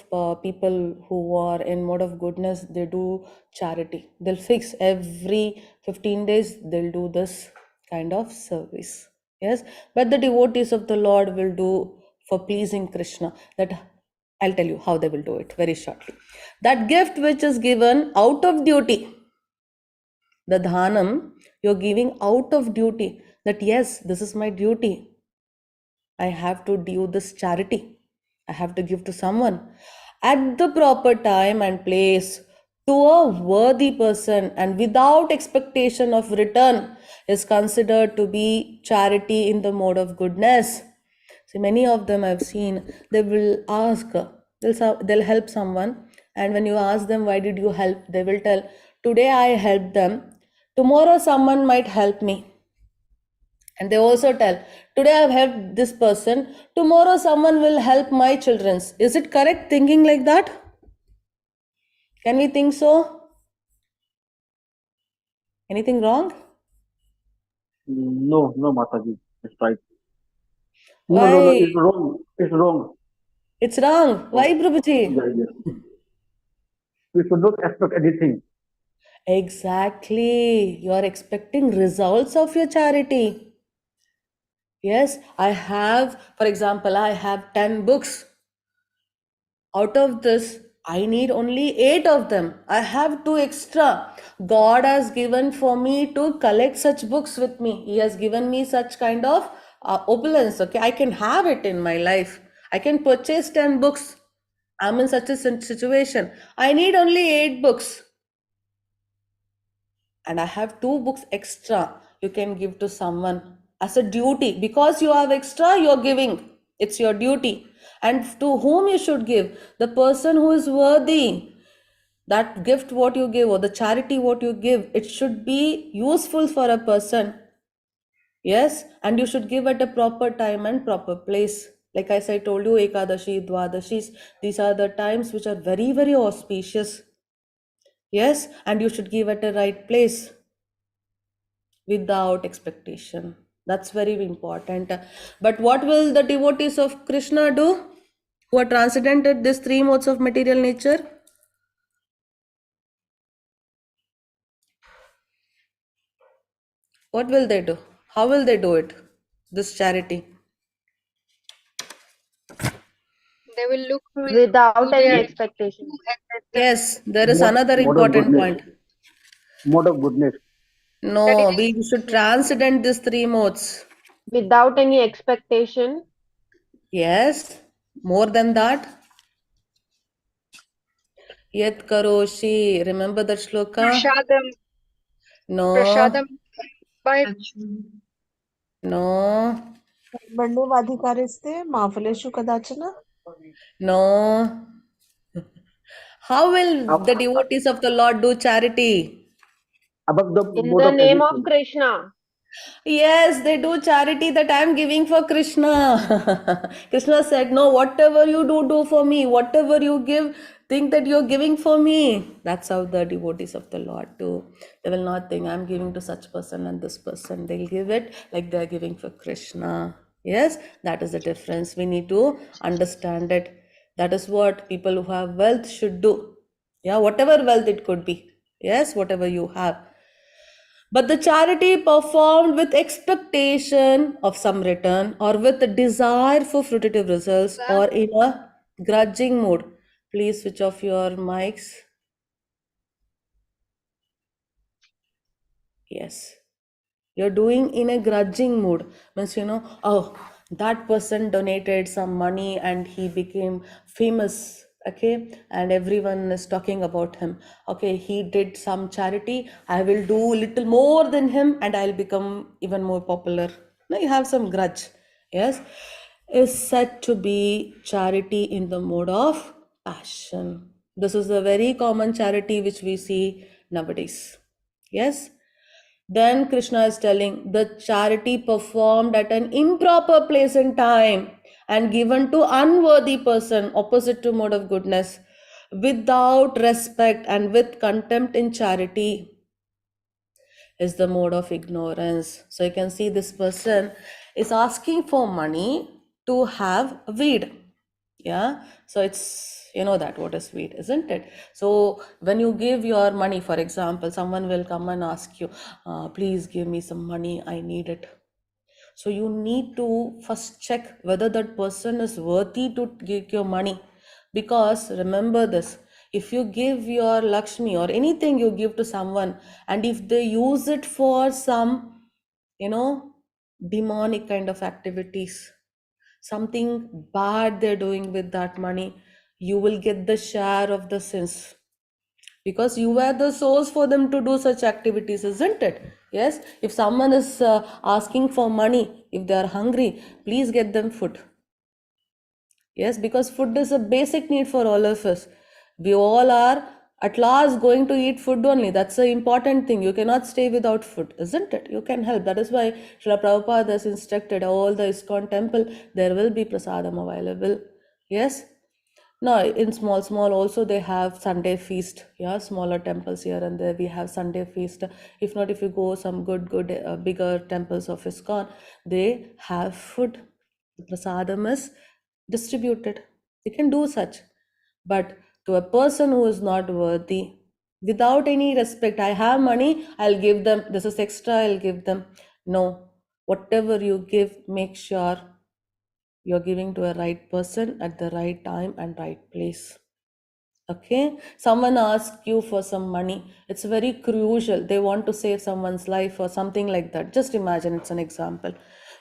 people who are in mode of goodness, they do charity. They'll fix every 15 days, they'll do this kind of service. Yes, but the devotees of the Lord will do for pleasing Krishna. That I'll tell you how they will do it very shortly. That gift which is given out of duty, the dhanam, you're giving out of duty, that yes, this is my duty. I have to do this charity. I have to give to someone at the proper time and place to a worthy person and without expectation of return is considered to be charity in the mode of goodness. So many of them I've seen, they will ask, they'll help someone, and when you ask them, why did you help? They will tell, today I helped them, tomorrow someone might help me. And they also tell, today I've helped this person, tomorrow someone will help my children. Is it correct thinking like that? Can we think so? Anything wrong? No, no, Mataji. It's right. Why? No, it's wrong. It's wrong. It's wrong. Why, Prabhuji? Yeah, yeah. We should not expect anything. Exactly. You are expecting results of your charity. Yes, I have, for example, I have 10 books. Out of this, I need only 8 of them. I have 2 extra. God has given for me to collect such books with me. He has given me such kind of opulence. Okay, I can have it in my life. I can purchase 10 books. I'm in such a situation. I need only 8 books. And I have 2 books extra. You can give to someone as a duty. Because you have extra, you're giving. It's your duty. And to whom you should give? The person who is worthy. That gift what you give or the charity what you give, it should be useful for a person. Yes, and you should give at a proper time and proper place. Like as I told you, Ekadashi, Dwadashis, these are the times which are very, very auspicious. Yes, and you should give at a right place without expectation. That's very important. But what will the devotees of Krishna do who are transcendented these 3 modes of material nature? What will they do? How will they do it? This charity. They will look to Without any their expectation. Yes, there is Mode- another mode of important goodness. point. Mode of goodness. No, we should transcend these 3 modes. Without any expectation. Yes, more than that. Yet karoshi. Remember that shloka? prashadam. No, Prashadam by no, कर्मण्येवाधिकारस्ते मा फलेषु कदाचन. no. How will the devotees of the Lord do charity? Above the In mode the of name of existence. Krishna. Yes, they do charity that I am giving for Krishna. Krishna said, no, whatever you do for me. Whatever you give, think that you're giving for me. That's how the devotees of the Lord do. They will not think, I'm giving to such person and this person. They'll give it like they're giving for Krishna. Yes, that is the difference. We need to understand it. That is what people who have wealth should do. Yeah, whatever wealth it could be. Yes, whatever you have. But the charity performed with expectation of some return or with a desire for fruitive results or in a grudging mood. Please switch off your mics. Yes. You're doing in a grudging mood. Means, oh, that person donated some money and he became famous. Okay. And everyone is talking about him. Okay. He did some charity. I will do little more than him and I'll become even more popular. Now you have some grudge. Yes. Is said to be charity in the mode of passion. This is a very common charity which we see nowadays. Yes. Then Krishna is telling the charity performed at an improper place and time and given to unworthy person, opposite to mode of goodness, without respect and with contempt in charity is the mode of ignorance. So you can see this person is asking for money to have weed. Yeah, so it's that what is weed, isn't it? So when you give your money, for example, someone will come and ask you, please give me some money, I need it. So you need to first check whether that person is worthy to give your money, because remember this, if you give your Lakshmi or anything you give to someone and if they use it for some demonic kind of activities, something bad they're doing with that money, you will get the share of the sins, because you were the source for them to do such activities, isn't it? Yes, if someone is asking for money, if they are hungry, please get them food. Yes, because food is a basic need for all of us. We all are at last going to eat food only. That's the important thing. You cannot stay without food, isn't it? You can help. That is why Srila Prabhupada has instructed all the ISKCON temple, there will be prasadam available. Yes. No, in small also they have Sunday feast. Yeah, smaller temples here and there we have Sunday feast. If not, if you go some good bigger temples of ISKCON, they have food. The prasadam is distributed. You can do such. But to a person who is not worthy, without any respect, I have money, I'll give them. This is extra, I'll give them. No, whatever you give, make sure you're giving to a right person at the right time and right place. Okay, someone asks you for some money, it's very crucial, they want to save someone's life or something like that. Just imagine, it's an example.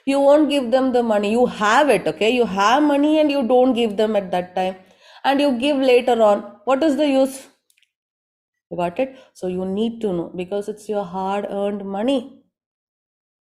You won't give them the money, you have it, okay, you have money and you don't give them at that time and you give later on. What is the use? You got it? So you need to know, because it's your hard earned money.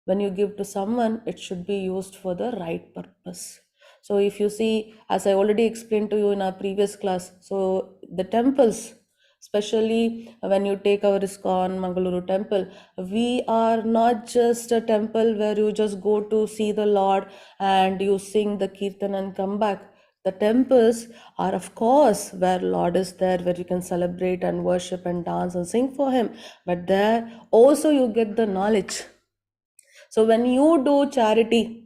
When you give to someone, it should be used for the right purpose. So if you see, as I already explained to you in our previous class, so the temples, especially when you take our ISKCON Mangaluru temple, we are not just a temple where you just go to see the Lord and you sing the kirtan and come back. The temples are, of course, where Lord is there, where you can celebrate and worship and dance and sing for Him. But there also you get the knowledge. So when you do charity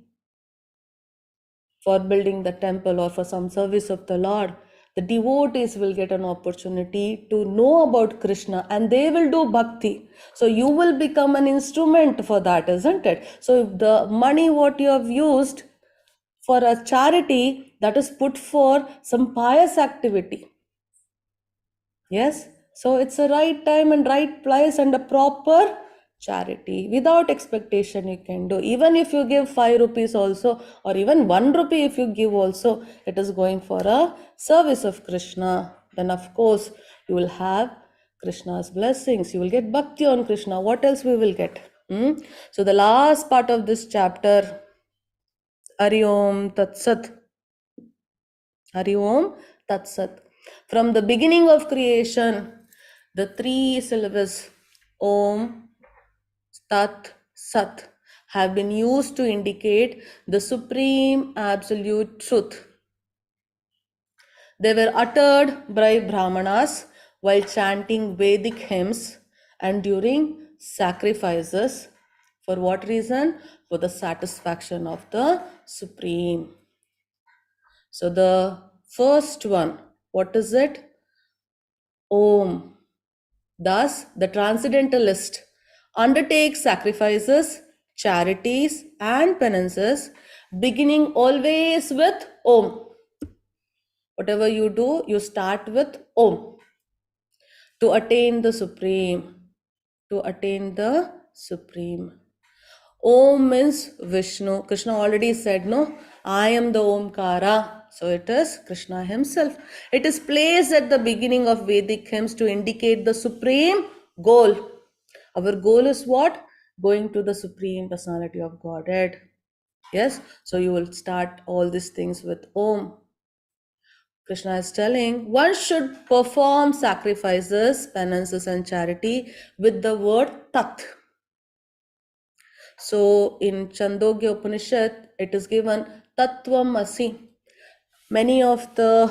for building the temple or for some service of the Lord, the devotees will get an opportunity to know about Krishna and they will do bhakti. So you will become an instrument for that, isn't it? So if the money what you have used for a charity, that is put for some pious activity. Yes, so it's a right time and right place and a proper charity. Without expectation you can do. Even if you give 5 rupees also, or even 1 rupee if you give also, it is going for a service of Krishna. Then of course you will have Krishna's blessings. You will get bhakti on Krishna. What else we will get? So the last part of this chapter, Hari Om Tat Sat. Hari Om Tat Sat. From the beginning of creation, the 3 syllables Om, Tat, Sat have been used to indicate the supreme absolute truth. They were uttered by Brahmanas while chanting Vedic hymns and during sacrifices. For what reason? For the satisfaction of the Supreme. So the first one, what is it? Om. Thus, the transcendentalist undertakes sacrifices, charities, and penances, beginning always with Om. Whatever you do, you start with Om to attain the Supreme, to attain the Supreme. Om means Vishnu. Krishna already said, no, I am the Omkara. So it is Krishna himself. It is placed at the beginning of Vedic hymns to indicate the supreme goal. Our goal is what? Going to the Supreme Personality of Godhead. Yes, so you will start all these things with Om. Krishna is telling one should perform sacrifices, penances, and charity with the word Tat. So in Chandogya Upanishad, it is given Tattvam Asi. Many of the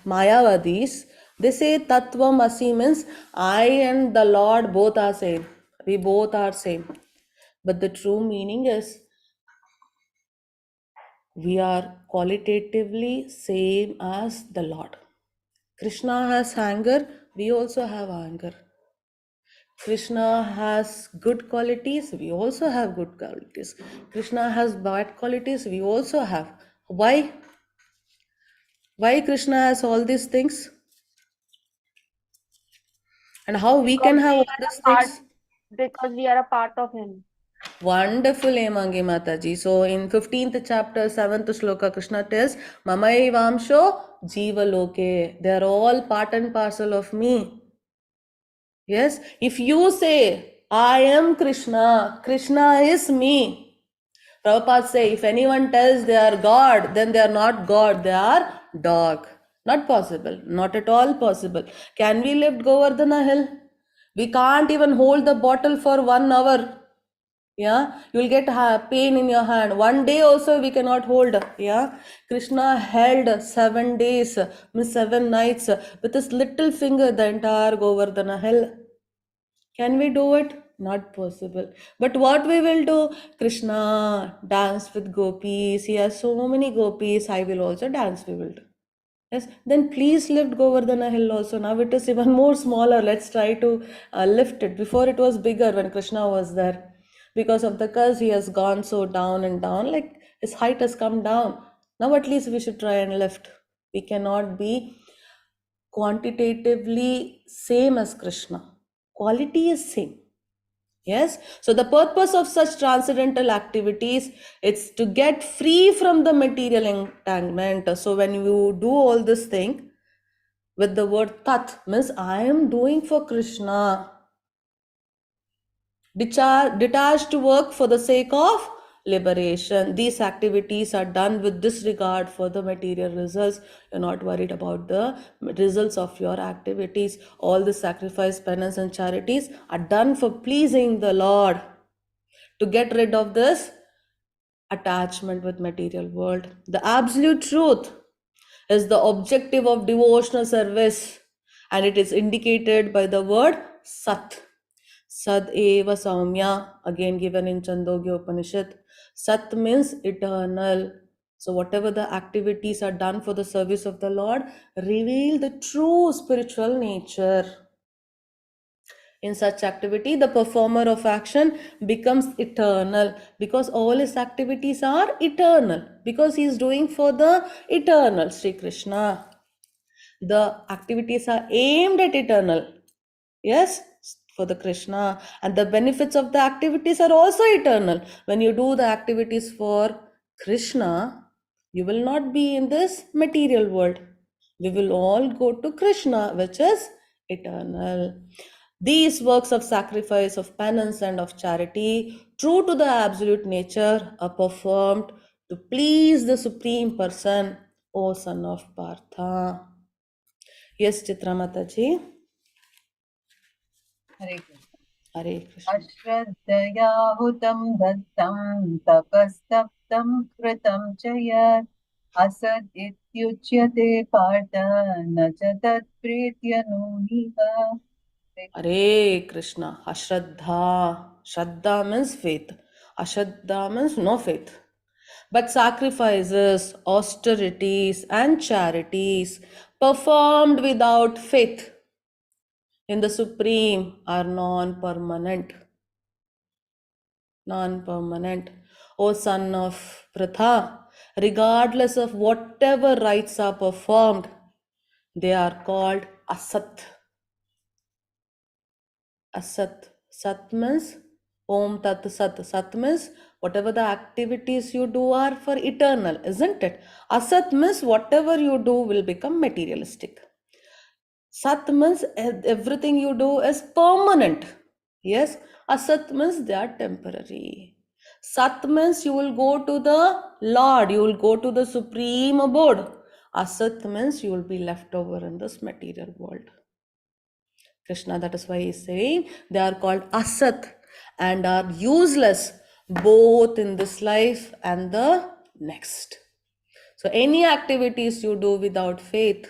Mayavadis, they say Tattvam Asi means I and the Lord both are same. We both are same. But the true meaning is we are qualitatively same as the Lord. Krishna has anger, we also have anger. Krishna has good qualities, we also have good qualities. Krishna has bad qualities, we also have. Why? Why Krishna has all these things? And how we Because can have we all are these a part, things? because we are a part of him. Wonderful, Emangi Mataji. So in 15th chapter, 7th shloka, Krishna tells, Mamai Vamsho Jiva Loke. They are all part and parcel of me. Yes, if you say, I am Krishna, Krishna is me. Prabhupada say, if anyone tells they are God, then they are not God, they are dog. Not possible, not at all possible. Can we lift Govardhana hill? We can't even hold the bottle for 1 hour. Yeah, you will get pain in your hand. One day also we cannot hold. Yeah, Krishna held 7 days, means 7 nights with his little finger the entire Govardhana hill. Can we do it? Not possible. But what we will do? Krishna dance with gopis. He has so many gopis. I will also dance. We will do. Yes. Then please lift Govardhana hill also. Now it is even more smaller. Let's try to lift it. Before it was bigger when Krishna was there. Because of the curse, he has gone so down and down. Like his height has come down. Now at least we should try and lift. We cannot be quantitatively same as Krishna. Quality is same. Yes. So the purpose of such transcendental activities is to get free from the material entanglement. So when you do all this thing with the word tat means I am doing for Krishna. Detached work for the sake of liberation. These activities are done with disregard for the material results. You're not worried about the results of your activities. All the sacrifice, penance, and charities are done for pleasing the Lord, to get rid of this attachment with material world. The absolute truth is the objective of devotional service, and it is indicated by the word Sat. Sad eva Saumya, again given in Chandogya Upanishad. Sat means eternal. So whatever the activities are done for the service of the Lord, reveal the true spiritual nature. In such activity, the performer of action becomes eternal because all his activities are eternal, because he is doing for the eternal Sri Krishna. The activities are aimed at eternal. Yes, for the Krishna, and the benefits of the activities are also eternal. When you do the activities for Krishna, you will not be in this material world. We will all go to Krishna, which is eternal. These works of sacrifice, of penance, and of charity, true to the absolute nature, are performed to please the Supreme Person, O son of Partha. Yes, Chitramataji. Hare Krishna. Hare Krishna. अश्रद्धया हुतं दत्तं तपस्तप्तं कृतं च यत् असद् इत्युच्यते पार्थ न च तत्प्रीत्य नूनिः. Hare Krishna. Ashraddha. Shraddha means faith. Ashraddha means no faith. But sacrifices, austerities, and charities performed without faith in the Supreme are non-permanent. Non-permanent. O son of Pratha, regardless of whatever rites are performed, they are called asat. Asat. Sat means Om Tat Sat. Sat means whatever the activities you do are for eternal, isn't it? Asat means whatever you do will become materialistic. Sat means everything you do is permanent. Yes. Asat means they are temporary. Sat means you will go to the Lord, you will go to the supreme abode. Asat means you will be left over in this material world. Krishna, that is why he is saying they are called asat and are useless both in this life and the next. So any activities you do without faith,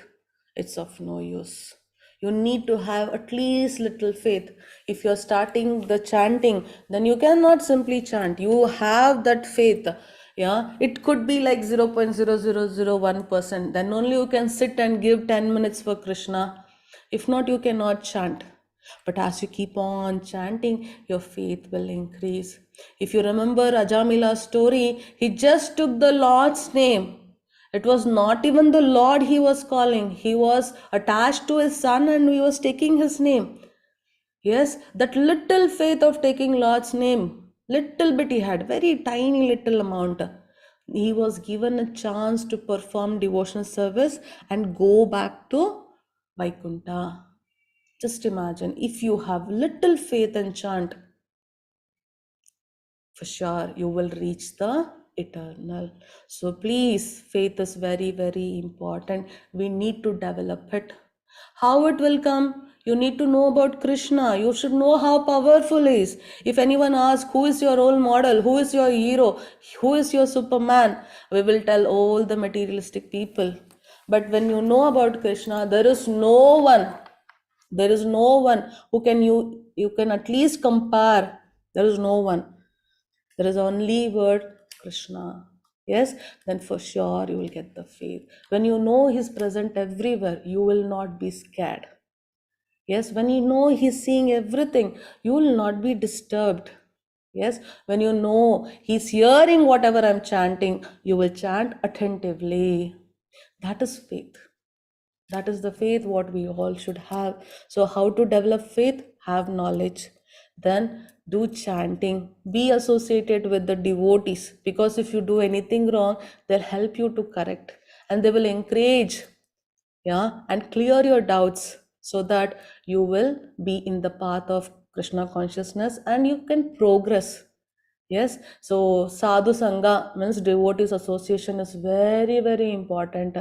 it's of no use. You need to have at least little faith. If you're starting the chanting, then you cannot simply chant. You have that faith. Yeah, it could be like 0.0001%. Then only you can sit and give 10 minutes for Krishna. If not, you cannot chant. But as you keep on chanting, your faith will increase. If you remember Ajamila's story, he just took the Lord's name. It was not even the Lord he was calling. He was attached to his son and he was taking his name. Yes, that little faith of taking Lord's name, little bit he had, very tiny little amount. He was given a chance to perform devotional service and go back to Vaikuntha. Just imagine, if you have little faith and chant, for sure you will reach the eternal. So please, faith is very, very important. We need to develop it. How it will come? You need to know about Krishna. You should know how powerful he is. If anyone asks, who is your role model? Who is your hero? Who is your Superman? We will tell all the materialistic people. But when you know about Krishna, there is no one who can you can at least compare. There is no one. There is only word Krishna. Yes, then for sure you will get the faith. When you know He's present everywhere, you will not be scared. Yes, when you know He's seeing everything, you will not be disturbed. Yes, when you know He's hearing whatever I'm chanting, you will chant attentively. That is faith. That is the faith what we all should have. So how to develop faith? Have knowledge. Then do chanting. Be associated with the devotees, because if you do anything wrong, they'll help you to correct and they will encourage, yeah, and clear your doubts so that you will be in the path of Krishna consciousness and you can progress. Yes, so sadhu sangha means devotees association is very, very important.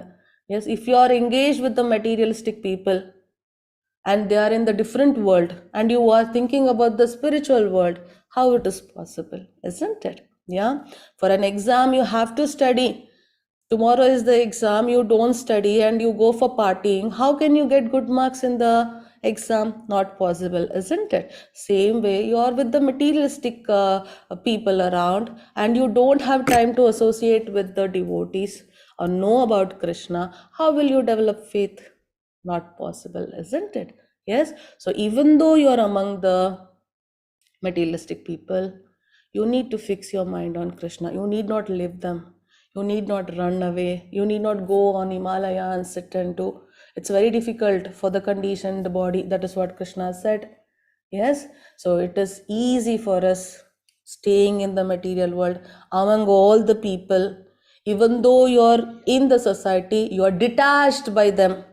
Yes, if you are engaged with the materialistic people and they are in the different world and you are thinking about the spiritual world, how it is possible, isn't it? Yeah, for an exam you have to study. Tomorrow is the exam, you don't study and you go for partying. How can you get good marks in the exam? Not possible, isn't it? Same way, you are with the materialistic people around and you don't have time to associate with the devotees or know about Krishna. How will you develop faith? Not possible, isn't it? Yes, so even though you are among the materialistic people, you need to fix your mind on Krishna. You need not live them. You need not run away. You need not go on Himalaya and sit and do. It's very difficult for the conditioned body. That is what Krishna said. Yes, so it is easy for us staying in the material world among all the people. Even though you're in the society, you are detached by them,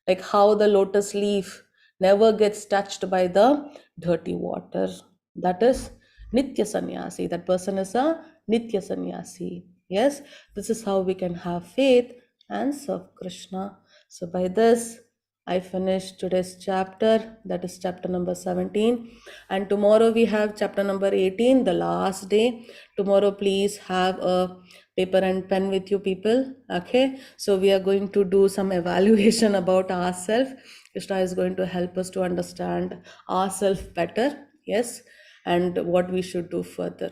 like how the lotus leaf never gets touched by the dirty water. That is Nitya Sannyasi. That person is a Nitya Sannyasi. Yes, this is how we can have faith and serve Krishna. So by this, I finished today's chapter, that is chapter number 17. And tomorrow we have chapter number 18, the last day. Tomorrow, please have a paper and pen with you, people. Okay, so we are going to do some evaluation about ourselves. Krishna is going to help us to understand ourselves better. Yes, and what we should do further.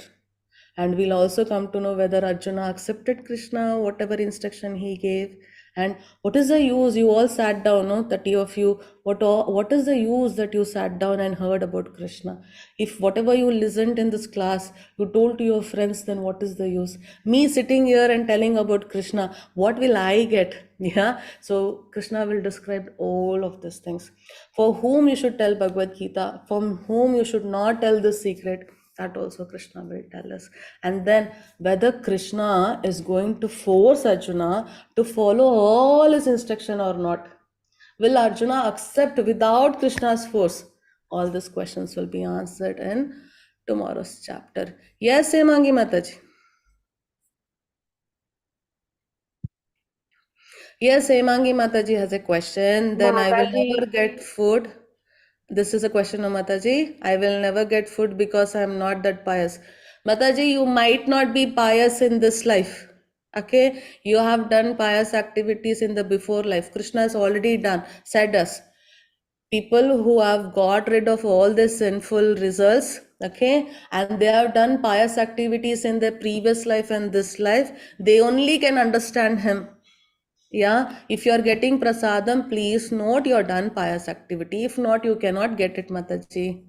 And we'll also come to know whether Arjuna accepted Krishna, whatever instruction he gave, And what is the use? You all sat down, no? 30 of you. What is the use that you sat down and heard about Krishna? If whatever you listened in this class, you told to your friends, then what is the use? Me sitting here and telling about Krishna, what will I get? Yeah. So Krishna will describe all of these things. For whom you should tell Bhagavad Gita, from whom you should not tell this secret, that also Krishna will tell us. And then whether Krishna is going to force Arjuna to follow all his instruction or not. Will Arjuna accept without Krishna's force? All these questions will be answered in tomorrow's chapter. Yes, Hemangi Mataji. Yes, Hemangi Mataji has a question. Then I will never Mataji, get food. This is a question of Mataji. I will never get food because I am not that pious. Mataji, you might not be pious in this life. Okay, you have done pious activities in the before life. Krishna has already done, said us. People who have got rid of all the sinful results, okay, and they have done pious activities in their previous life and this life, they only can understand him. Yeah, if you are getting prasadam, please note you are done pious activity. If not, you cannot get it, Mataji.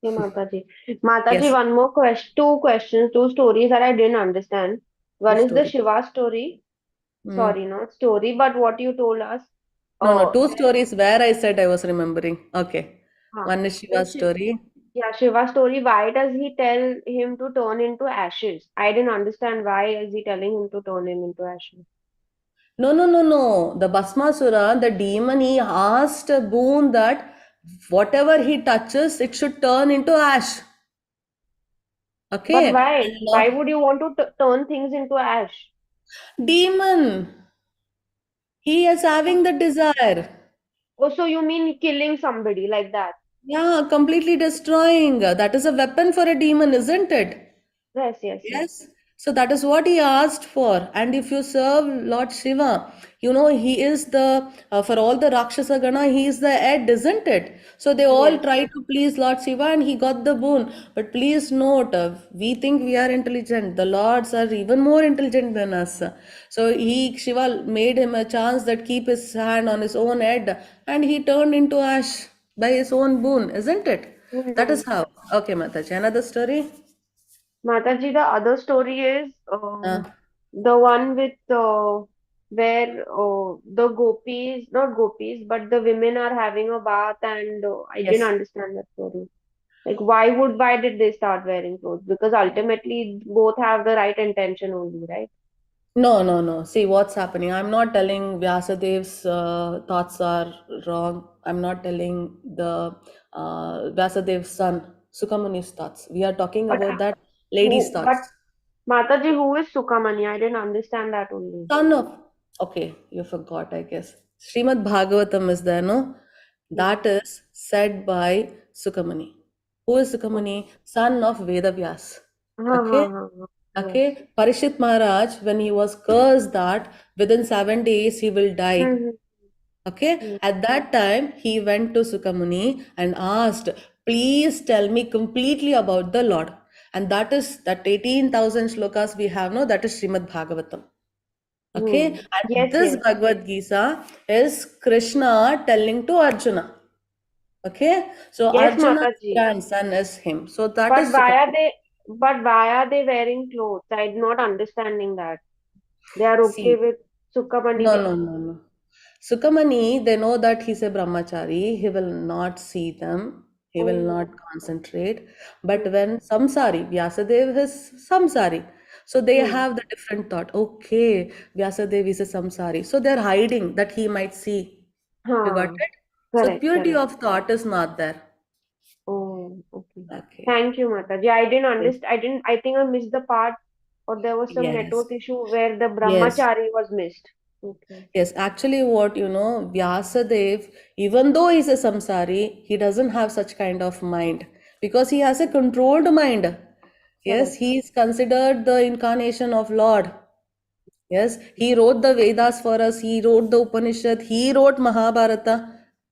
hey Mataji. Mataji, Yes, one more question, two questions, two stories that I didn't understand. the One is the story. Shiva story. Hmm. Sorry, not story, but what you told us. No, two There, stories where I said I was remembering. Okay. huh. One is In Shiva's story. yeah, Shiva story. Why does he tell him to turn into ashes? I didn't understand why is he telling him to turn him into ashes. No, no, no, no. The Bhasmasura, the demon, he asked a boon that whatever he touches, it should turn into ash. But Okay. And why? Why would you want to turn things into ash? demon, he is having the desire. Oh, so you mean killing somebody like that? Yeah, completely destroying. That is a weapon for a demon, isn't it? Yes, yes, yes. Yes. So that is what he asked for. And if you serve Lord Shiva, you know, he is the, for all the Rakshasa Gana, he is the head, isn't it? So they all Yes. try to please Lord Shiva and he got the boon. But please note, we think we are intelligent. The Lords are even more intelligent than us. So Shiva made him a chance that keep his hand on his own head and he turned into ash by his own boon, isn't it? That Hmm. is how. Okay, Mataji, another story? Mataji, the other story is Uh, the one with where the gopis, not gopis, but the women are having a bath, and I didn't yes. understand that story. Like, why did they start wearing clothes? Because ultimately, both have the right intention only, right? No, no, no. See what's happening. I'm not telling Vyasadev's thoughts are wrong. I'm not telling the Vyasadev's son Sukamuni's thoughts. We are talking But about that lady's who? But thoughts. Mataji, who is Sukamani? I didn't understand that only. Son of, okay, you forgot, I guess. Srimad Bhagavatam is there, no? That is said by Sukamani. Who is Sukamani? Son of Vedavyas. Okay? Yes. Okay, Parishit Maharaj, when he was cursed that within 7 days he will die. Mm-hmm. Okay, at that time he went to Sukamuni and asked, please tell me completely about the Lord. And that is that 18,000 shlokas we have, no, that is Srimad Bhagavatam. Okay, Hmm. and Yes, this yes. Bhagavad Gita is Krishna telling to Arjuna. Okay, so Yes, Arjuna's Mataji. grandson is him. So that But is why are Sukamuni. they but why are they wearing clothes? I'm not understanding that. They are okay See, with Sukkamani. no, no, no, no. Sukamani, they know that he's a brahmachari. He will not see them. He will not Oh. concentrate. But Hmm. when samsari, Vyasadeva is samsari. So they Hmm. have the different thought. Okay, Vyasadeva is a samsari. So they're hiding that he might see. You got Huh. it? So Correct, purity correct. of thought is not there. Oh, okay. Okay. Thank you, Mataji. I didn't Yes. understand. I think I missed the part, or there was some Yes. network issue where the Yes. brahmachari was missed. Okay. Yes, actually, what Vyasadev, even though he's a samsari, he doesn't have such kind of mind because he has a controlled mind. Yes, Correct. he is considered the incarnation of Lord. Yes, he wrote the Vedas for us, he wrote the Upanishad, he wrote Mahabharata.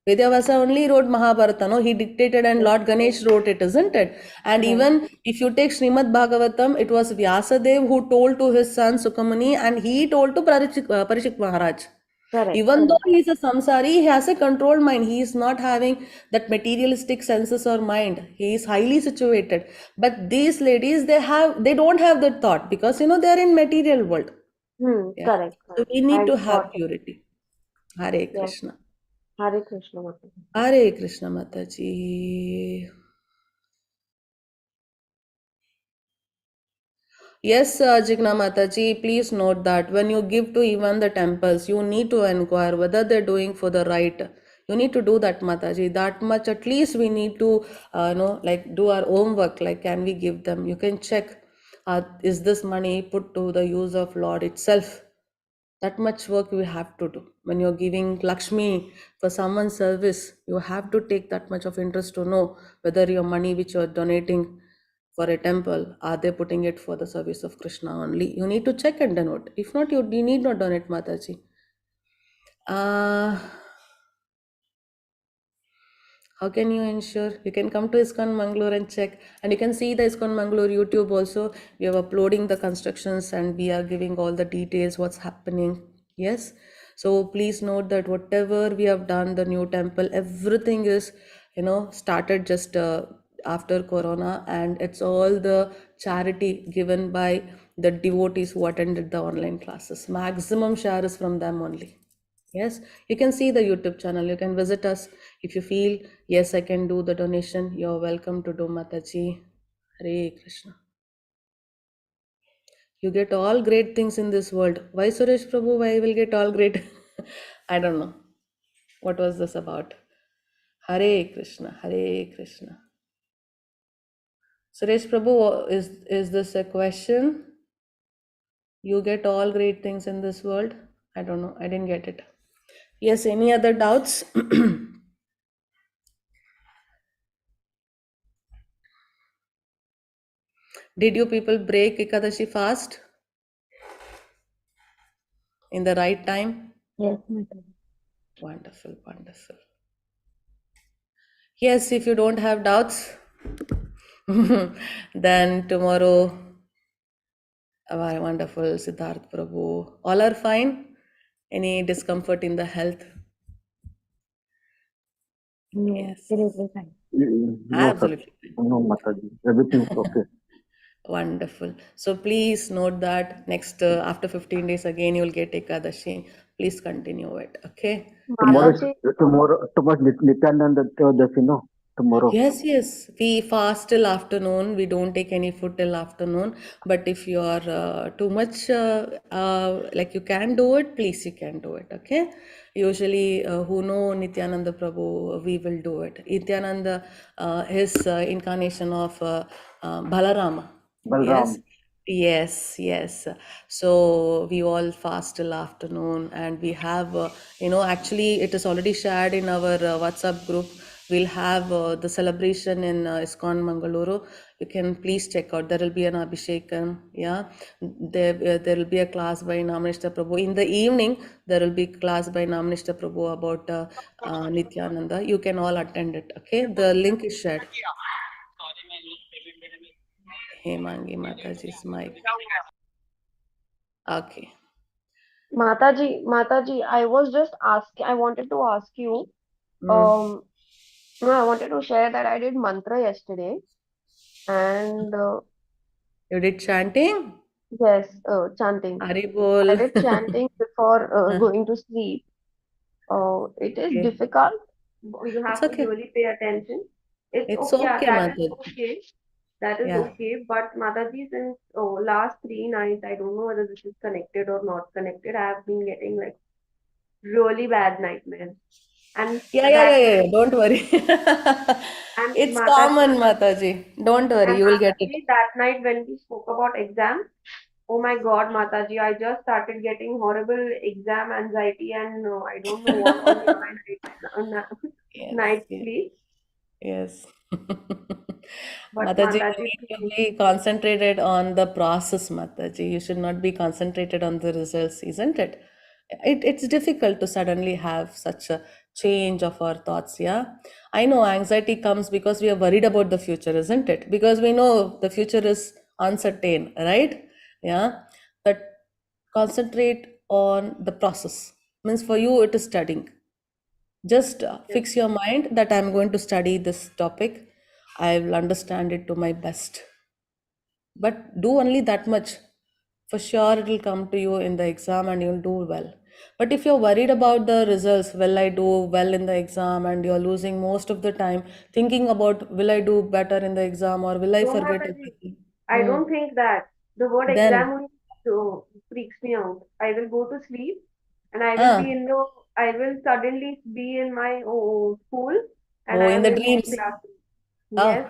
Vedyavasa only wrote Mahabharata, no? He dictated and Lord Ganesh wrote it, isn't it? And Right. even if you take Srimad Bhagavatam, it was Vyasadev who told to his son Sukamani and he told to Parishik Maharaj. Correct. Even though Correct. he is a samsari, he has a controlled mind. He is not having that materialistic senses or mind. He is highly situated. But these ladies, they don't have that thought because they are in material world. Yeah. Correct. So Correct. we need I to have got it. purity. Hare Yes. Krishna. Hare Krishna Mataji. Hare Krishna Mataji. Yes, Jigna Mataji, please note that when you give to even the temples, you need to inquire whether they're doing for the right. You need to do that, Mataji. That much, at least we need to, like do our homework. Like, can we give them? You can check, is this money put to the use of Lord itself? That much work we have to do. When you're giving Lakshmi for someone's service, you have to take that much of interest to know whether your money which you're donating for a temple, are they putting it for the service of Krishna only? You need to check and denote. If not, you need not donate, Mataji. How can you ensure? You can come to ISKCON Mangalore and check, and you can see the ISKCON Mangalore YouTube also. We are uploading the constructions and we are giving all the details, what's happening. Yes. So please note that whatever we have done, the new temple, everything is, started just after Corona, and it's all the charity given by the devotees who attended the online classes. Maximum share is from them only. Yes, you can see the YouTube channel. You can visit us. If you feel, yes, I can do the donation, you're welcome to do, Mataji. Hare Krishna. You get all great things in this world. Why, Suresh Prabhu? Why I will get all great? I don't know. What was this about? Hare Krishna. Hare Krishna. Suresh Prabhu, is this a question? You get all great things in this world? I don't know. I didn't get it. Yes, any other doubts? Did you people break Ekadashi fast in the right time? Yes, Mataji. Wonderful, wonderful. Yes, if you don't have doubts, then tomorrow, our wonderful Siddharth Prabhu, all are fine. Any discomfort in the health? No, Yes, absolutely fine. No, sir. absolutely. No, Mataji. Everything's okay. Wonderful. So please note that next after 15 days again you will get Ekadashi. Please continue it. Okay. Tomorrow, Mataji, Nityananda Theodasi, no? Tomorrow. Yes. We fast till afternoon. We don't take any food till afternoon. But if you are too much, like you can do it, please you can do it. Okay. Usually, who know Nityananda Prabhu, we will do it. Nityananda, his incarnation of Balarama. Yes. Balram. Yes. So we all fast till afternoon, and we have, actually, it is already shared in our WhatsApp group. We'll have the celebration in ISKCON Mangaluru. You can please check out. There will be an Abhishekam. Yeah, there will be a class by Namanishta Prabhu. In the evening, there will be class by Namanishta Prabhu about Nityananda. You can all attend it. Okay, the link is shared. Hemangi Mataji's mic. Okay. Mataji, I wanted to ask you, Mm. I wanted to share that I did mantra yesterday, and You did chanting? yes, chanting. I Haribol. did chanting before going to sleep. It is Okay. difficult. You It's have to okay. really pay attention. It's It's okay. Yeah, okay, that is Mataji. okay. That is Yeah. okay. But Mataji, since last 3 nights, I don't know whether this is connected or not connected. I have been getting like really bad nightmares. And Yeah. Don't worry. and It's Mataji, common, Mataji. Don't worry. and You will get it. Mataji, that night when we spoke about exams, oh my God, Mataji, I just started getting horrible exam anxiety, and I don't know what all my night Yes. sleep. Yes. But Mataji, you Mataji, need to please. be concentrated on the process, Mataji. You should not be concentrated on the results, isn't it? It's difficult to suddenly have such a change of our thoughts. Yeah, I know anxiety comes because we are worried about the future, isn't it? Because we know the future is uncertain, right? Yeah, but concentrate on the process. Means for you it is studying. Just fix your mind that I'm going to study this topic. I will understand it to my best. But do only that much. For sure, it will come to you in the exam and you'll do well. But if you're worried about the results, will I do well in the exam, and you're losing most of the time thinking about will I do better in the exam or will I No, forget Mataji, everything? I don't think that. The word exam Then, only freaks me out. I will go to sleep and I will ah, be I will suddenly be in my school and oh, I in am the in my dreams. classes. Yes,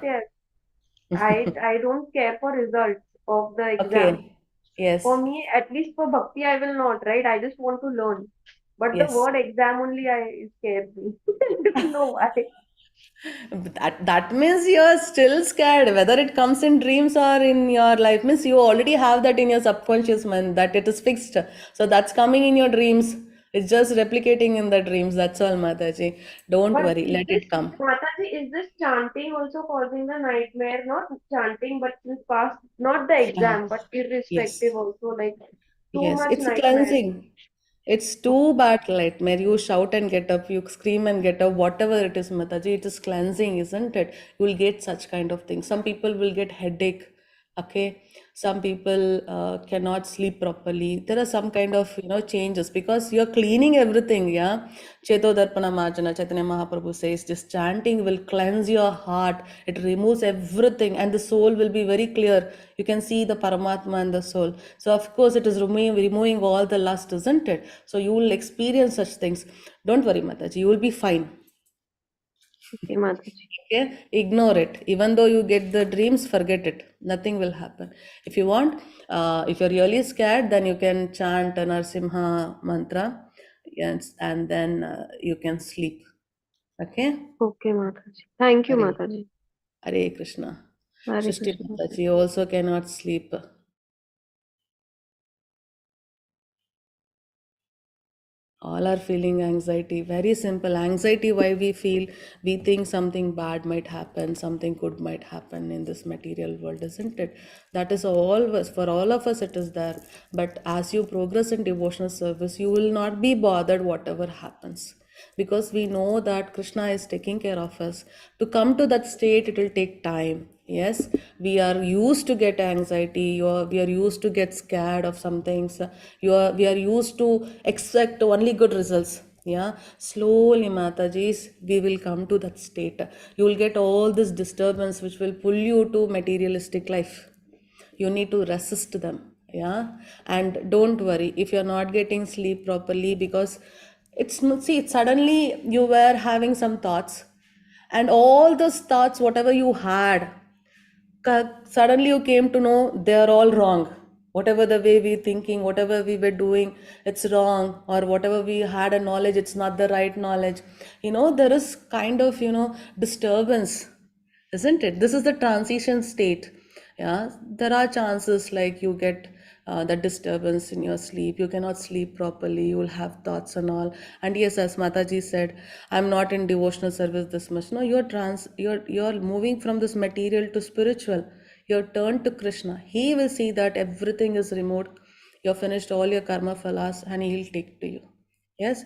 Ah, yes. I don't care for results of the exam. okay. Yes, For me, at least for Bhakti, I will not, right? I just want to learn. But the yes. word exam only I scares me. I don't know why. That means you're still scared whether it comes in dreams or in your life. Means you already have that in your subconscious mind that it is fixed. So that's coming in your dreams. It's just replicating in the dreams. That's all, Mataji. Don't But worry. is Let this, it come. Mataji, is this chanting also causing the nightmare? Not chanting, but since past, not the Ah, exam, but yes. irrespective also, like too Yes. much It's a nightmare. cleansing. It's too bad, nightmare. You shout and get up, you scream and get up, whatever it is, Mataji, it is cleansing, isn't it? You will get such kind of things. Some people will get headache, okay? Some people cannot sleep properly. There are some kind of, changes because you're cleaning everything, yeah? Cheto Darpana Marjana, Chaitanya Mahaprabhu says, this chanting will cleanse your heart. It removes everything and the soul will be very clear. You can see the Paramatma and the soul. So of course it is removing all the lust, isn't it? So you will experience such things. Don't worry, Mataji, you will be fine. Okay, Mataji. Okay, ignore it. Even though you get the dreams, forget it. Nothing will happen. If you want, if you're really scared, then you can chant a Narsimha mantra, yes, and then you can sleep. Okay? Okay, Mataji. Thank you, Hare, Mataji. Hare Krishna. Hare Srishti Krishna. Mataji also cannot sleep. All are feeling anxiety. Very simple. Anxiety, why we feel, we think something bad might happen, something good might happen in this material world, isn't it? That is always, for all of us, it is there. But as you progress in devotional service, you will not be bothered whatever happens. Because we know that Krishna is taking care of us. To come to that state, it will take time. Yes, we are used to get anxiety. We are used to get scared of some things. We are used to expect only good results. Yeah, slowly, Matajis, we will come to that state. You will get all this disturbance which will pull you to materialistic life. You need to resist them. Yeah, and don't worry if you're not getting sleep properly, because it's not, see, suddenly you were having some thoughts, and all those thoughts whatever you had, suddenly you came to know they are all wrong. Whatever the way we thinking, whatever we were doing, it's wrong, or whatever we had a knowledge, it's not the right knowledge. There is kind of disturbance, isn't it? This is the transition state. Yeah, there are chances like you get the disturbance in your sleep, you cannot sleep properly, you will have thoughts and all. And yes, as Mataji said, I'm not in devotional service this much. No, you're moving from this material to spiritual. You're turned to Krishna. He will see that everything is removed. You've finished all your karma phalas and he'll take to you. Yes,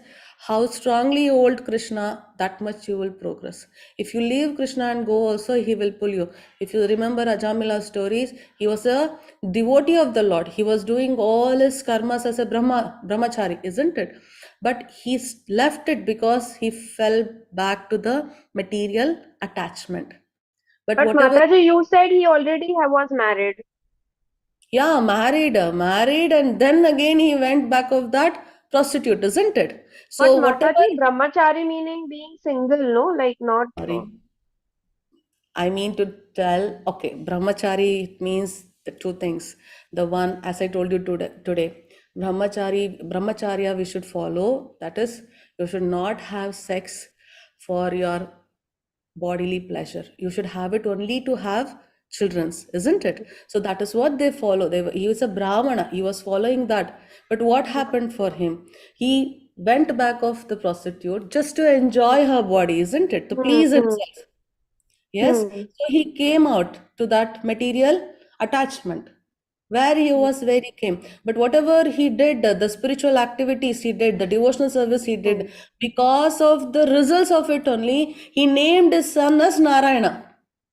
how strongly you hold Krishna, that much you will progress. If you leave Krishna and go also, he will pull you. If you remember Ajamila's stories, he was a devotee of the Lord. He was doing all his karmas as a brahmachari, isn't it? But he left it because he fell back to the material attachment. But But whatever, Mataji, you said he already was married. yeah, married, and then again he went back of that prostitute, isn't it? But So whatever, Mataji, brahmachari meaning being single, no? Like not. sorry, I mean to tell, okay, brahmachari means the two things. The one, as I told you today, brahmacharya we should follow. That is, you should not have sex for your bodily pleasure. You should have it only to have children's, isn't it? So that is what they follow. He was a Brahmana. He was following that. But what happened for him? He went back of the prostitute just to enjoy her body, isn't it? To please himself. Yes. So he came out to that material attachment where he was, where he came. But whatever he did, the spiritual activities he did, the devotional service he did, because of the results of it only, he named his son as Narayana.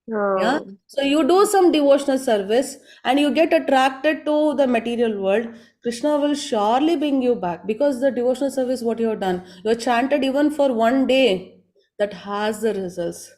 Yeah. So you do some devotional service and you get attracted to the material world. Krishna will surely bring you back because the devotional service, what you have done, you have chanted even for one day, that has the results.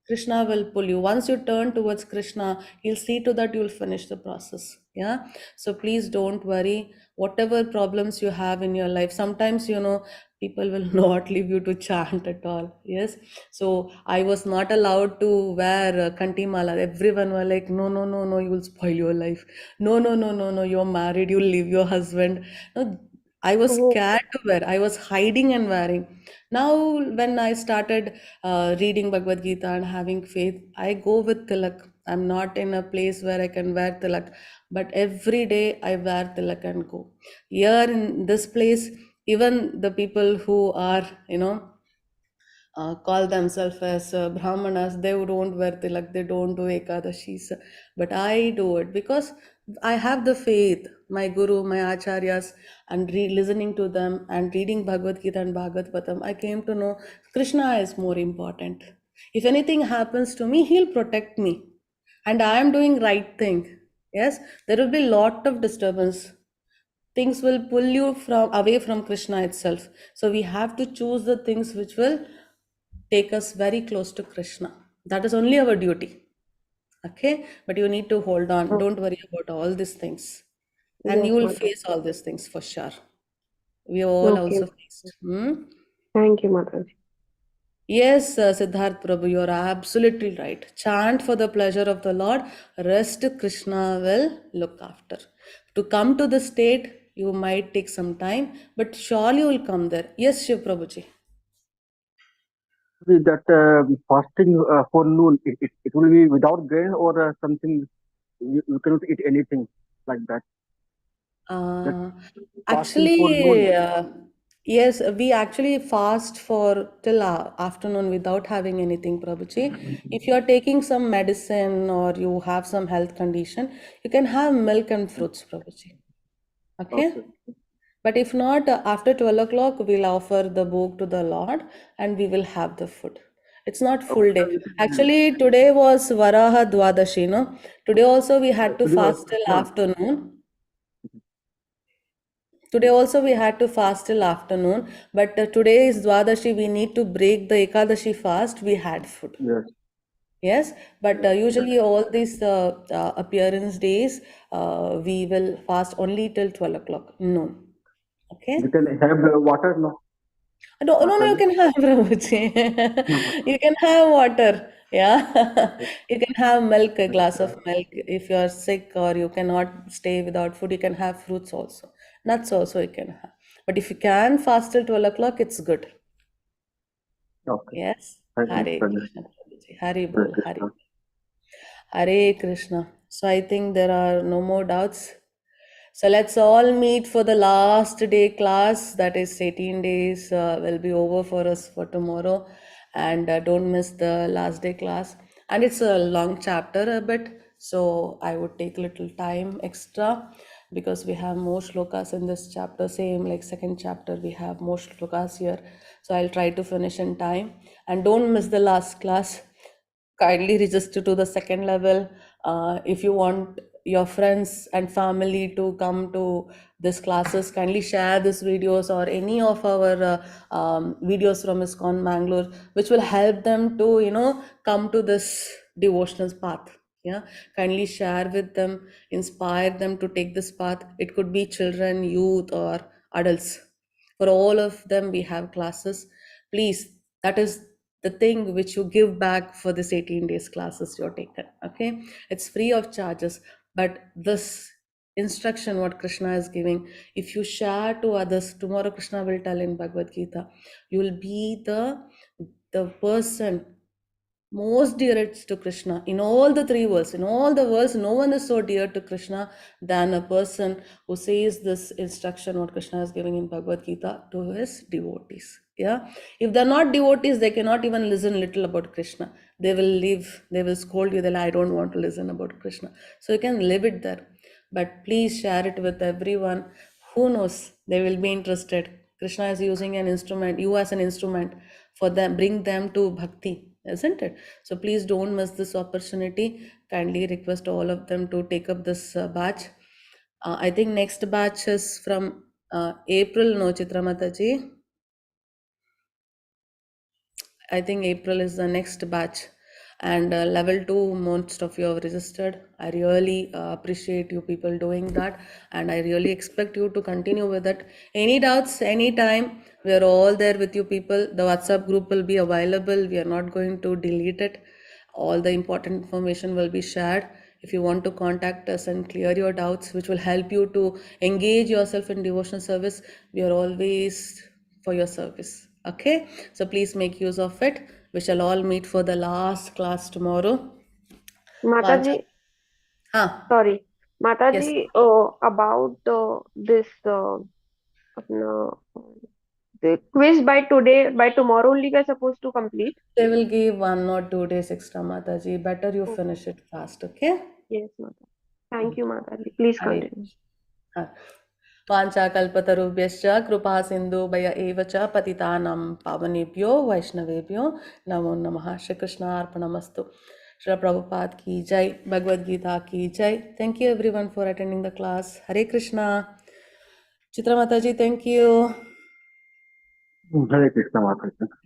Krishna will pull you. Once you turn towards Krishna, he'll see to that you'll finish the process. Yeah. So please don't worry. Whatever problems you have in your life, sometimes, people will not leave you to chant at all. Yes. So I was not allowed to wear kanti mala. Everyone were like, no, no, no, no, you will spoil your life. No, no, no, no, no, you're married, you'll leave your husband. No, I was scared to wear. I was hiding and wearing. Now, when I started reading Bhagavad Gita and having faith, I go with tilak. I'm not in a place where I can wear tilak, but every day I wear tilak and go. Here in this place, even the people who are, call themselves as Brahmanas, they don't wear tilak, they don't do Ekadashis. But I do it because I have the faith, my Guru, my Acharyas, and listening to them and reading Bhagavad Gita and Bhagavatam, I came to know Krishna is more important. If anything happens to me, he'll protect me. And I am doing right thing. Yes, there will be lot of disturbance. Things will pull you away from Krishna itself. So we have to choose the things which will take us very close to Krishna. That is only our duty. Okay? But you need to hold on. Don't worry about all these things. And Yes, you will Mataji. face all these things for sure. We have all Okay. also faced. Thank you, Mataji. Yes, Siddharth Prabhu, you're absolutely right. Chant for the pleasure of the Lord. Rest Krishna will look after. To come to the state, you might take some time, but surely you will come there. Yes, Shiv Prabhuji. That fasting for noon, it will be without grain or something, you cannot eat anything like that. That fasting for noon. Actually, yes, we actually fast for till afternoon without having anything, Prabhuji. If you are taking some medicine or you have some health condition, you can have milk and fruits, Prabhuji. Okay? Okay. But if not, after 12 o'clock, we'll offer the bhog to the Lord and we will have the food. It's not full day. Actually, today was Varaha Dwadashi, no? Today also we had to fast till afternoon. Today also we had to fast till afternoon, but today is Dwadashi, we need to break the Ekadashi fast, we had food. Yes. Yes, but usually all these appearance days, we will fast only till 12 o'clock, noon. Okay? You can have water, no? No, no, no, you Mataji? can have Prabhuji. You can have water. Yeah. You can have milk, a glass of milk. If you are sick or you cannot stay without food, you can have fruits also. Nuts also you can have. But if you can fast till 12 o'clock, it's good. Okay. Yes. Thank you, Hare Mataji. Krishna, Prabhuji. Hare Hare Bol, Hare. Krishna. Hare Krishna. So I think there are no more doubts. So let's all meet for the last day class. That is 18 days will be over for us for tomorrow. And don't miss the last day class. And it's a long chapter a bit. So I would take little time extra because we have more shlokas in this chapter. Same like second chapter, we have more shlokas here. So I'll try to finish in time. And don't miss the last class. Kindly register to the second level. If you want your friends and family to come to this classes, kindly share these videos or any of our videos from ISKCON Mangalore, which will help them to come to this devotional path. Yeah, kindly share with them, inspire them to take this path. It could be children, youth, or adults. For all of them, we have classes. Please, that is the thing which you give back for this 18 days classes you're taken. Okay, it's free of charges, but this instruction what Krishna is giving, if you share to others, tomorrow Krishna will tell in Bhagavad Gita, you will be the person most dearest to Krishna. In all the three worlds, in all the worlds, no one is so dear to Krishna than a person who says this instruction what Krishna is giving in Bhagavad Gita to his devotees. Yeah, if they're not devotees, they cannot even listen little about Krishna. They will leave, they will scold you, they'll, I don't want to listen about Krishna. So you can leave it there. But please share it with everyone. Who knows, they will be interested. Krishna is using an instrument, you as an instrument for them, bring them to bhakti, isn't it? So please don't miss this opportunity. Kindly request all of them to take up this batch. I think next batch is from April, no, Chitra Mataji? I think April is the next batch. And level 2, most of you have registered. I really appreciate you people doing that. And I really expect you to continue with it. Any doubts, anytime, we are all there with you people. The WhatsApp group will be available. We are not going to delete it. All the important information will be shared. If you want to contact us and clear your doubts, which will help you to engage yourself in devotional service, we are always for your service. Okay, so please make use of it. We shall all meet for the last class tomorrow. Mataji, sorry, Mataji, about this the quiz by today, by tomorrow only we are supposed to complete. They will give 1 or 2 days extra, Mataji. Better you finish it fast, okay? Yes, Mataji. Thank you, Mataji. Please continue. वाञ्छाकल्पतरुभ्यश्च कृपा सिन्धुभय एव च पतितानां पावनेभ्यो वैष्णवेभ्यो नमो नमः. Shri कृष्णार्पणमस्तु. Srila Prabhupada ki jai, Bhagavad Gita ki jai. Thank you everyone for attending the class. Hare Krishna. Chitra Mataji, thank you. Hare Krishna, Mataji.